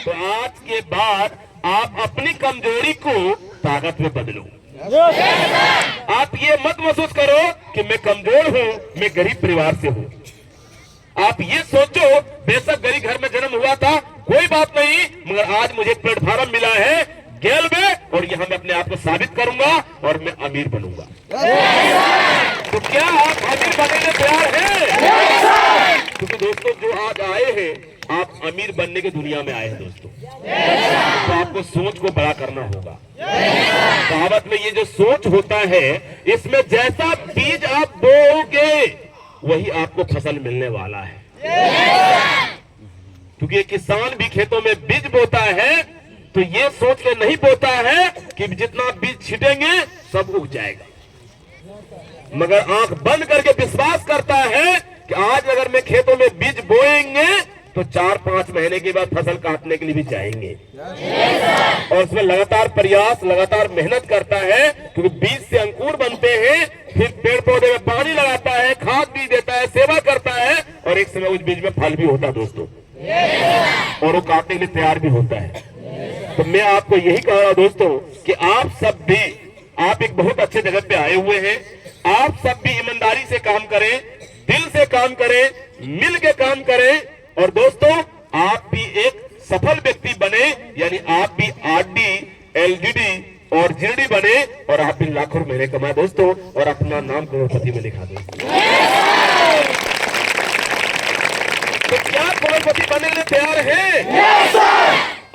तो आज के बाद आप अपनी कमजोरी को ताकत में बदलो। आप ये मत महसूस करो कि मैं कमजोर हूं, मैं गरीब परिवार से हूं। आप ये सोचो बेशक गरीब घर में जन्म हुआ था, कोई बात नहीं, मगर आज मुझे प्लेटफॉर्म मिला है गेल में और यहां मैं अपने आप को साबित करूंगा और मैं अमीर बनूंगा। तो क्या आप अमीर बनने के तैयार हैं? क्योंकि दोस्तों जो आज आए हैं, आप अमीर बनने की दुनिया में आए हैं दोस्तों। तो आपको सोच को बड़ा करना होगा। कहावत में ये जो सोच होता है, इसमें जैसा बीज आप बोओगे वही आपको फसल मिलने वाला है। क्योंकि किसान भी खेतों में बीज बोता है तो ये सोच के नहीं बोता है कि जितना बीज छिटेंगे सब उग जाएगा, मगर आंख बंद करके विश्वास करता है कि आज अगर मैं खेतों में बीज बोएंगे तो 4-5 महीने के बाद फसल काटने के लिए भी जाएंगे। और उसमें लगातार प्रयास, लगातार मेहनत करता है, क्योंकि बीज से अंकुर बनते हैं, फिर पेड़ पौधे में पानी लगाता है, खाद भी देता है, सेवा करता है, और एक समय उस बीज में फल भी होता है दोस्तों, और वो काटने के लिए तैयार भी होता है। तो मैं आपको यही कह रहा हूं दोस्तों कि आप सब भी, आप एक बहुत अच्छे जगह पे आए हुए हैं, आप सब भी ईमानदारी से काम करें, दिल से काम करें, मिल के काम करें, और दोस्तों आप भी एक सफल व्यक्ति बने, यानी आप भी आरडी, एलजीडी और जीडी बने, और आप भी लाखों महीने कमाए दोस्तों, और अपना नाम करोड़पति में लिखा दो। तो क्या करोड़पति बनने के लिए तैयार है?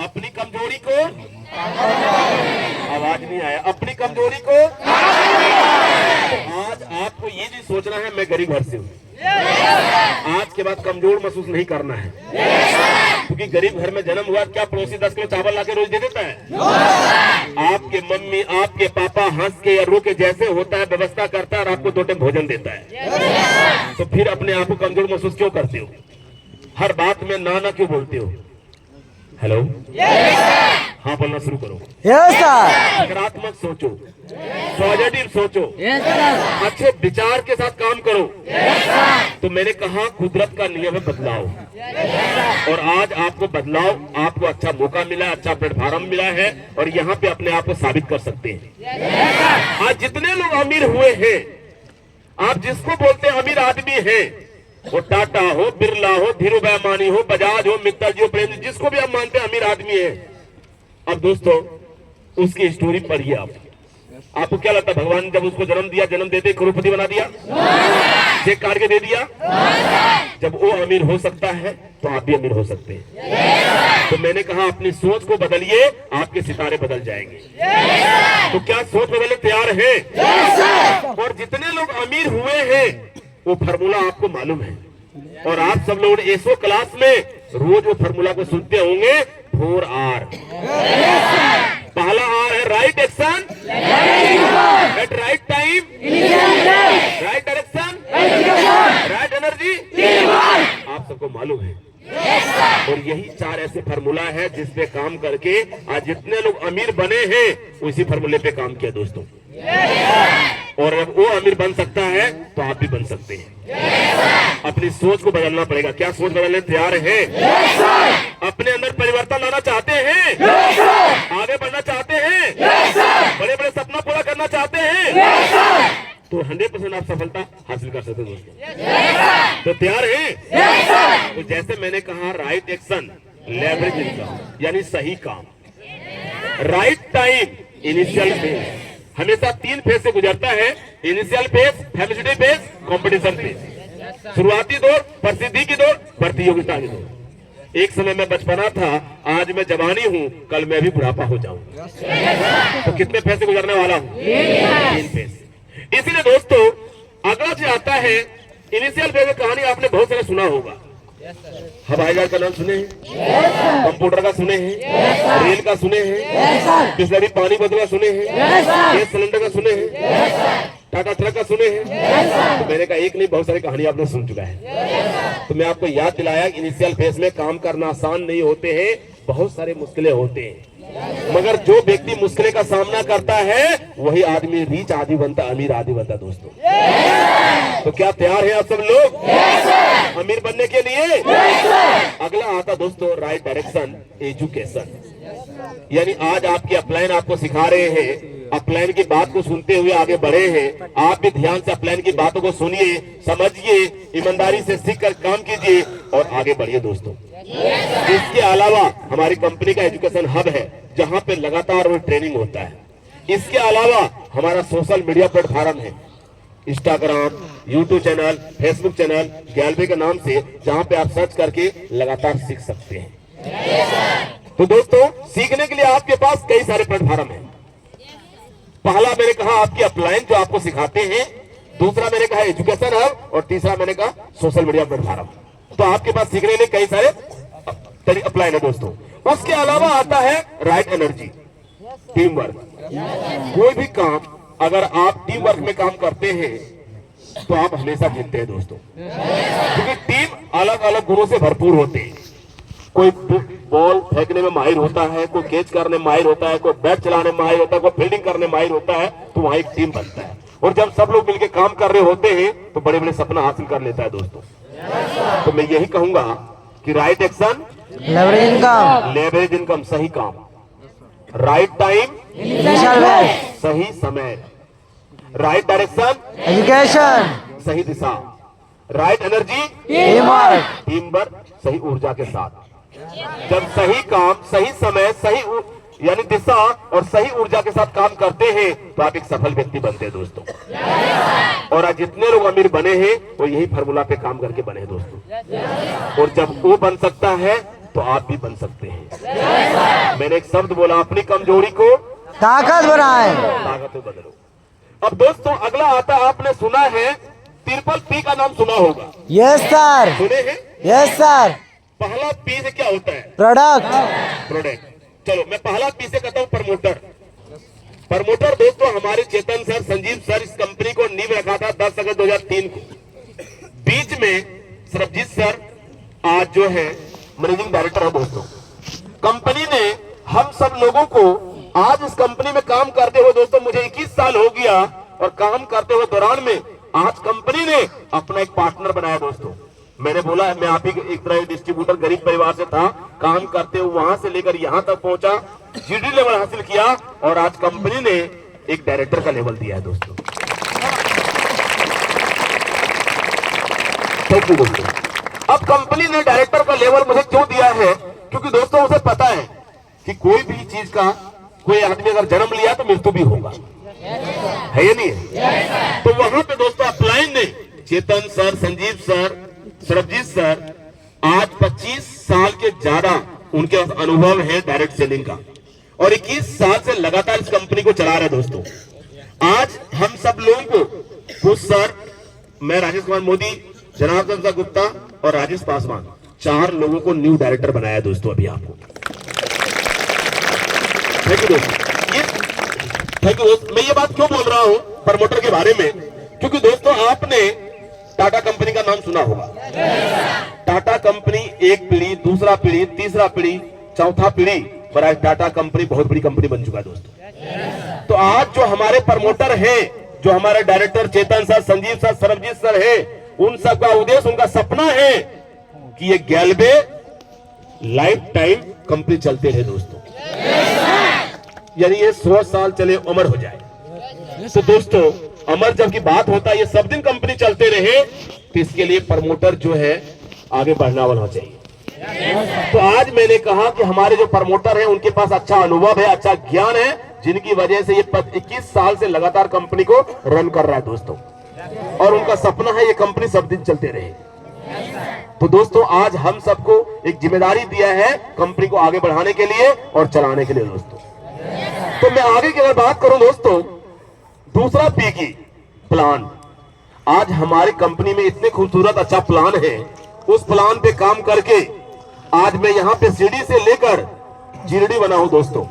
अपनी कमजोरी को, आवाज नहीं आया, अपनी कमजोरी को, आज आपको ये भी सोचना है मैं गरीब घर से हूँ, आज के बाद कमजोर महसूस नहीं करना है। क्योंकि गरीब घर में जन्म हुआ, क्या पड़ोसी 10 किलो चावल लाके रोज दे देता है? आपके मम्मी, आपके पापा हंस के या रो के जैसे होता है व्यवस्था करता है और आपको 2 टाइम भोजन देता है। तो फिर अपने आप को कमजोर महसूस क्यों करते हो? हर बात में ना ना क्यों बोलते हो? हेलो, हाँ बोलना शुरू करो। Yes sir. सकारात्मक सोचो, पॉजिटिव सोचो, अच्छे विचार के साथ काम करो। तो मैंने कहा कुदरत का नियम है बदलाव, और आज आपको बदलाव, आपको अच्छा मौका मिला है, अच्छा प्लेटफॉर्म मिला है, और यहाँ पे अपने आप को साबित कर सकते हैं। आज जितने लोग अमीर हुए हैं, आप जिसको बोलते हैं अमीर आदमी है, वो टाटा हो, बिरला हो, धीरूभाई अंबानी हो, बजाज हो, मित्तल जी हो, प्रेम जी, जिसको भी आप मानते हैं अमीर आदमी है, अब दोस्तों उसकी स्टोरी पढ़िए आप। आपको क्या लगता है भगवान ने जब उसको जन्म दिया, जन्म देते करोड़पति बना दिया? चेक काट के दे दिया? जब वो अमीर हो सकता है तो आप भी अमीर हो सकते हैं। तो मैंने कहा अपनी सोच को बदलिए, आपके सितारे बदल जाएंगे। तो क्या सोच बदलने तैयार है? और जितने लोग अमीर हुए हैं वो फार्मूला आपको मालूम है, और आप सब लोग एसओ क्लास में रोज वो फार्मूला को सुनते होंगे। 4R, पहला R है right action at right time, right direction, right energy, आप सबको मालूम है। और यही 4 ऐसे फार्मूला है जिसपे काम करके आज जितने लोग अमीर बने हैं उसी फार्मूले पे काम किया दोस्तों। और अगर वो अमीर बन सकता है तो आप भी बन सकते हैं। अपनी सोच को बदलना पड़ेगा। क्या सोच बदलने तैयार है? अपने अंदर परिवर्तन लाना चाहते हैं? आगे बढ़ना चाहते हैं? बड़े बड़े सपना पूरा करना चाहते हैं? तो 100% आप सफलता हासिल कर सकते हैं दोस्तों। तो तैयार हैं? तो जैसे मैंने कहा राइट एक्शन, लेवरेज इनकम, यानी सही काम, राइट टाइम, इनिशियल फेज, हमेशा 3 फेज से गुजरता है। Initial phase, facility phase, competition phase. शुरुआती दौर, प्रसिद्धि की दौर, प्रतियोगिता की दौर। एक समय में बचपना था, आज मैं जवानी हूँ, कल मैं भी बुढ़ापा हो जाऊंगा। तो कितने फेज से गुजरने वाला हूँ? 3 फेज। इसीलिए दोस्तों अगला जो आता है इनिशियल फेज की कहानी आपने बहुत सारा सुना होगा। हवाई जहाज का नाम सुने हैं? कंप्यूटर का सुने हैं? रेल का सुने हैं? बिस्लरी पानी बोतल का सुने हैं? गैस सिलेंडर का सुने हैं? टाटा ट्रक का सुने हैं? तो मैंने कहा एक नहीं, बहुत सारी कहानी आपने सुन चुका है। तो मैं आपको याद दिलाया इनिशियल फेज में काम करना आसान नहीं होते हैं, बहुत सारे मुश्किलें होते हैं, मगर जो व्यक्ति मुश्किलें का सामना करता है वही आदमी रीच आदि बनता, अमीर आदि बनता दोस्तों। तो क्या तैयार है आप सब लोग अमीर बनने के लिए? अगला आता दोस्तों राइट डायरेक्शन, एजुकेशन, यानी आज आपके अपलाइन आपको सिखा रहे हैं अपलाइन की बात को सुनते हुए आगे बढ़े हैं। आप भी ध्यान से अपलाइन की बातों को सुनिए, समझिए, ईमानदारी से सीख कर काम कीजिए और आगे बढ़िए दोस्तों। इसके अलावा हमारी कंपनी का एजुकेशन हब है जहां पे लगातार रोज ट्रेनिंग होता है। इसके अलावा हमारा सोशल मीडिया प्लेटफॉर्म है, Instagram, YouTube channel, Facebook channel गैलवे के नाम से, जहां पे आप सर्च करके लगातार सीख सकते हैं। तो दोस्तों, सीखने के लिए आपके पास कई सारे प्लेटफॉर्म हैं। पहला मैंने कहा आपकी अपलाइन जो आपको सिखाते हैं, दूसरा मैंने कहा एजुकेशन हब और तीसरा मैंने कहा सोशल मीडिया प्लेटफॉर्म। तो आपके पास सीखने के लिए कई सारे अपलाइन है दोस्तों। उसके अलावा आता है राइट एनर्जी, टीम वर्क। कोई भी काम अगर आप टीम वर्क में काम करते हैं तो आप हमेशा जीतते हैं दोस्तों, क्योंकि टीम अलग अलग गुणों से भरपूर होते हैं। कोई बॉल फेंकने में माहिर होता है, कोई कैच करने में माहिर होता है, कोई बैट चलाने में माहिर होता है, कोई फील्डिंग करने में माहिर होता है, तो वहां एक टीम बनता है। और जब सब लोग मिलकर काम कर रहे होते हैं तो बड़े बड़े सपना हासिल कर लेता है दोस्तों। तो मैं यही कहूंगा कि राइट एक्शन लेवरेज इनकम, सही काम, राइट टाइम सही समय, राइट डायरेक्शन एजुकेशन, सही दिशा, राइट एनर्जी टीम वर्क सही ऊर्जा के साथ। जब सही काम, सही समय, सही यानी दिशा और सही ऊर्जा के साथ काम करते हैं तो आप एक सफल व्यक्ति बनते हैं दोस्तों। और आज जितने लोग अमीर बने हैं वो यही फार्मूला पे काम करके बने हैं दोस्तों। और जब वो बन सकता है तो आप भी बन सकते हैं। मैंने एक शब्द बोला, अपनी कमजोरी को ताकत बनाएं, ताकत में बदलो। अब दोस्तों अगला आता, आपने सुना है ट्रिपल पी का नाम सुना होगा। यस सर, सुने हैं? Yes sir. पहला पी से क्या होता है? प्रोडक्ट। चलो मैं पहला पी से कहता हूं प्रमोटर। प्रमोटर दोस्तों हमारे चेतन सर, संजीव सर इस कंपनी को नींव रखा था 10 अगस्त 2003 को। बीच में सरबजीत सर आज जो है मैनेजिंग डायरेक्टर है दोस्तों। कंपनी ने हम सब लोगों को आज इस कंपनी में काम करते हुए दोस्तों मुझे 21 साल हो गया, और काम करते हुए दौरान में आज कंपनी ने अपना एक पार्टनर बनाया दोस्तों। मैंने बोला मैं आप ही एक तरह डिस्ट्रीब्यूटर, गरीब परिवार से था, काम करते हुए वहां से लेकर यहां तक पहुंचा, जीडी लेवल हासिल किया और आज कंपनी ने एक डायरेक्टर का लेवल दिया है दोस्तों। थैंक यू दोस्तों। अब कंपनी ने डायरेक्टर का लेवल मुझे क्यों दिया है? क्योंकि दोस्तों उसे पता है कि कोई भी चीज का, कोई आदमी अगर जन्म लिया तो मृत्यु भी होगा, है या नहीं है? तो वहां पे दोस्तों अपलाइन ने Chetan sir, Sanjeev sir, Sarabjeet sir आज 25 साल के ज्यादा उनके अनुभव है डायरेक्ट सेलिंग का, और 21 साल से लगातार इस कंपनी को चला रहे दोस्तों। आज हम सब लोगों को कुछ सर, मैं राजेश कुमार मोदी, जनार्दन सा गुप्ता और राजेश पासवान, 4 लोगों को न्यू डायरेक्टर बनाया दोस्तों अभी आपको। थैंक यू दोस्तों। ये थैंक यू दोस्तों। मैं ये बात क्यों बोल रहा हूं प्रमोटर के बारे में? क्योंकि दोस्तों आपने टाटा कंपनी का नाम सुना होगा। टाटा कंपनी एक पीढ़ी, दूसरा पीढ़ी, तीसरा पीढ़ी, चौथा पीढ़ी पर आज टाटा कंपनी बहुत बड़ी कंपनी बन चुका है दोस्तों। तो आज जो हमारे प्रमोटर हैं, जो हमारे director Chetan sir, Sanjeev sir, Sarabjeet sir है, उन सबका उद्देश्य, उनका सपना है कि ये गैलवे लाइफ टाइम कंपनी चलते रहे दोस्तों, यानी ये 100 साल चले, अमर हो जाए। तो दोस्तों अमर जब की बात होता है, ये सब दिन कंपनी चलते रहे, तो इसके लिए प्रमोटर जो है आगे बढ़ना वाला चाहिए। तो आज मैंने कहा कि हमारे जो प्रमोटर हैं उनके पास अच्छा अनुभव है, अच्छा ज्ञान है, जिनकी वजह से ये 21 साल से लगातार कंपनी को रन कर रहा है दोस्तों, और उनका सपना है ये कंपनी सब दिन चलते रहे। तो दोस्तों आज हम सबको एक जिम्मेदारी दिया है कंपनी को आगे बढ़ाने के लिए और चलाने के लिए दोस्तों। तो मैं आगे की अगर बात करूं दोस्तों, दूसरा पी की प्लान। आज हमारी कंपनी में इतने खूबसूरत अच्छा प्लान है, उस प्लान पे काम करके आज मैं यहाँ पे सीडी से लेकर जीडी बना हूं दोस्तों।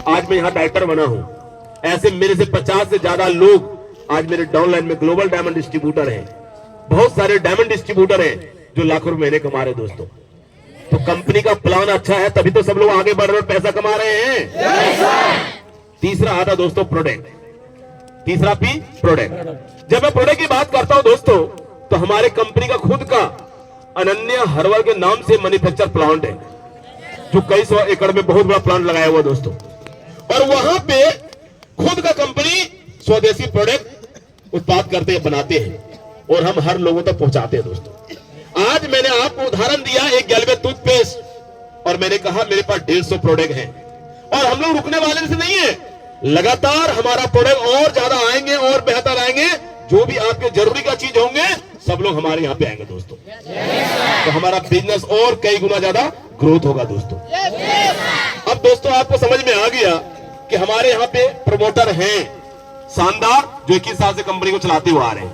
आज मैं यहाँ डायरेक्टर बना हूं। ऐसे मेरे से 50 से ज्यादा लोग आज मेरे डाउनलाइन में ग्लोबल डायमंड डिस्ट्रीब्यूटर हैं। बहुत सारे डायमंड डिस्ट्रीब्यूटर हैं जो लाखों रुपए महीने कमा रहे दोस्तों। तो कंपनी का प्लान अच्छा है तभी तो सब लोग आगे बढ़ रहे और पैसा कमा रहे हैं। तीसरा आता दोस्तों प्रोडक्ट। तीसरा पी प्रोडक्ट। जब मैं प्रोडक्ट की बात करता हूं दोस्तों, तो हमारे कंपनी का खुद का अनन्या हर्बल के नाम से मैन्युफैक्चर प्लांट है, जो कई 100 एकड़ में बहुत बड़ा प्लांट लगाया हुआ दोस्तों। और वहां पे खुद का कंपनी स्वदेशी प्रोडक्ट उत्पाद करते हैं, बनाते हैं और हम हर लोगों तक पहुंचाते हैं दोस्तों। आज मैंने आपको उदाहरण दिया एक गैल्वे टूथपेस्ट और मैंने कहा मेरे पास 150 प्रोडक्ट हैं और हम लोग रुकने वाले से नहीं है, लगातार हमारा प्रोडक्ट और ज्यादा आएंगे और बेहतर आएंगे। जो भी आपके जरूरी का चीज होंगे सब लोग हमारे यहाँ पे आएंगे दोस्तों। तो हमारा बिजनेस और कई गुना ज्यादा ग्रोथ होगा दोस्तों। अब दोस्तों आपको समझ में आ गया कि हमारे यहाँ पे प्रमोटर हैं शानदार जो 21 साल से कंपनी को चलाते हुए आ रहे हैं।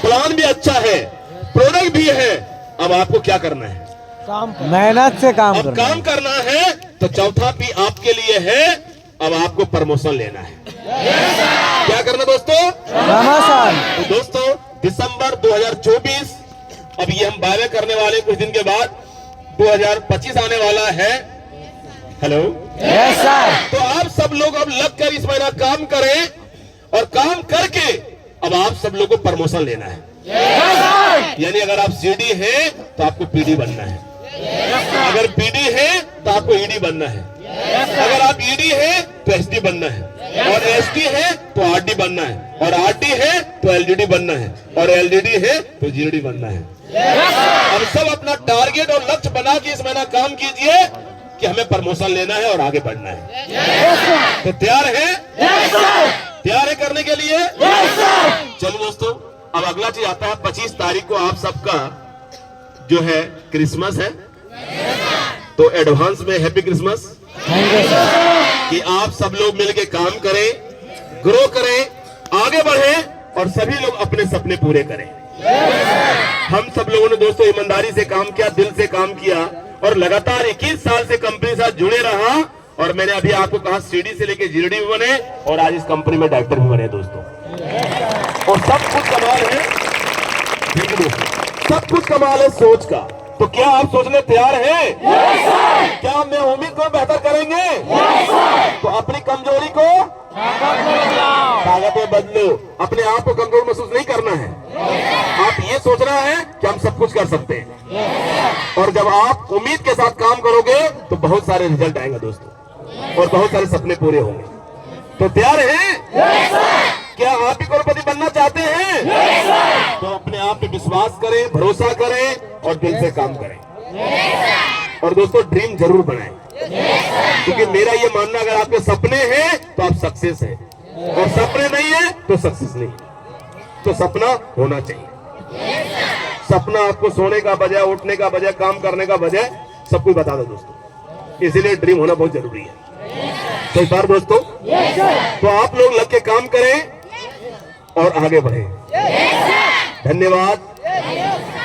प्लान भी अच्छा है, प्रोडक्ट भी है। अब आपको क्या करना है? मेहनत से काम अब करना काम करना है। तो चौथा पी आपके लिए है, अब आपको प्रमोशन लेना है। क्या करना दोस्तों? प्रमोशन। तो दोस्तों दिसंबर 2024, अब ये हम वायदा करने वाले कुछ दिन के बाद 2025 आने वाला है। Hello, yes sir. तो आप सब लोग अब लगकर इस महीना काम करें और काम करके अब आप सब लोग को प्रमोशन लेना है। यानी अगर आप सीडी हैं तो आपको पीडी बनना है, अगर पीडी है तो आपको ईडी बनना है, अगर आप ईडी है तो एसडी बनना है, और एसडी है तो आरडी बनना है, और आरडी है तो एलडीडी बनना है, और एलडीडी है तो जीडी बनना है। अब सब अपना टारगेट और लक्ष्य बना के इस महीना काम कीजिए कि हमें प्रमोशन लेना है और आगे बढ़ना है। तो तैयार है? तैयार है करने के लिए? चलो दोस्तों, अब अगला चीज आता है 25 तारीख को आप सबका जो है क्रिसमस है, तो एडवांस में happy Christmas. Thank you sir. कि आप सब लोग मिलके काम करें, ग्रो करें, आगे बढ़ें और सभी लोग अपने सपने पूरे करें। हम सब लोगों ने दोस्तों ईमानदारी से काम किया, दिल से काम किया और लगातार 21 साल से कंपनी के साथ जुड़े रहा। और मैंने अभी आपको कहा सीडी से लेके जीडी भी बने और आज इस कंपनी में डायरेक्टर भी बने दोस्तों। और सब कुछ कमाल है, देख लो, सब कुछ कमाल है सोच का। तो क्या आप सोचने तैयार हैं? क्या हम उम्मीद को बेहतर करेंगे? तो अपनी कमजोरी को ताकत में बदलो। अपने आप को कमजोर महसूस नहीं करना है, आप ये सोचना है कि हम सब कुछ कर सकते हैं। और जब आप उम्मीद के साथ काम करोगे तो बहुत सारे रिजल्ट आएंगे दोस्तों और बहुत सारे सपने पूरे होंगे। तो तैयार हैं? क्या आप भी करोड़पति बनना चाहते हैं? तो अपने आप पे विश्वास करें, भरोसा करें और दिल से काम करें। और दोस्तों ड्रीम जरूर बनाएं, क्योंकि मेरा ये मानना अगर आपके सपने हैं तो आप सक्सेस हैं, और सपने नहीं है तो सक्सेस नहीं। तो सपना होना चाहिए। सपना आपको सोने का बजाय, उठने का बजाय, काम करने का बजाय सब कुछ बता दो दोस्तों। इसीलिए ड्रीम होना बहुत जरूरी है। तो इस बार दोस्तों तो आप लोग लग के काम करें और आगे बढ़े। धन्यवाद।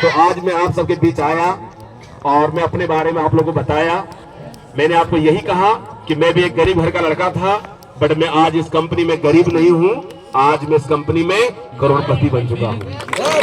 तो आज मैं आप सबके बीच आया और मैं अपने बारे में आप लोगों को बताया। मैंने आपको यही कहा कि मैं भी एक गरीब घर का लड़का था, बट मैं आज इस कंपनी में गरीब नहीं हूं, आज मैं इस कंपनी में करोड़पति बन चुका हूं।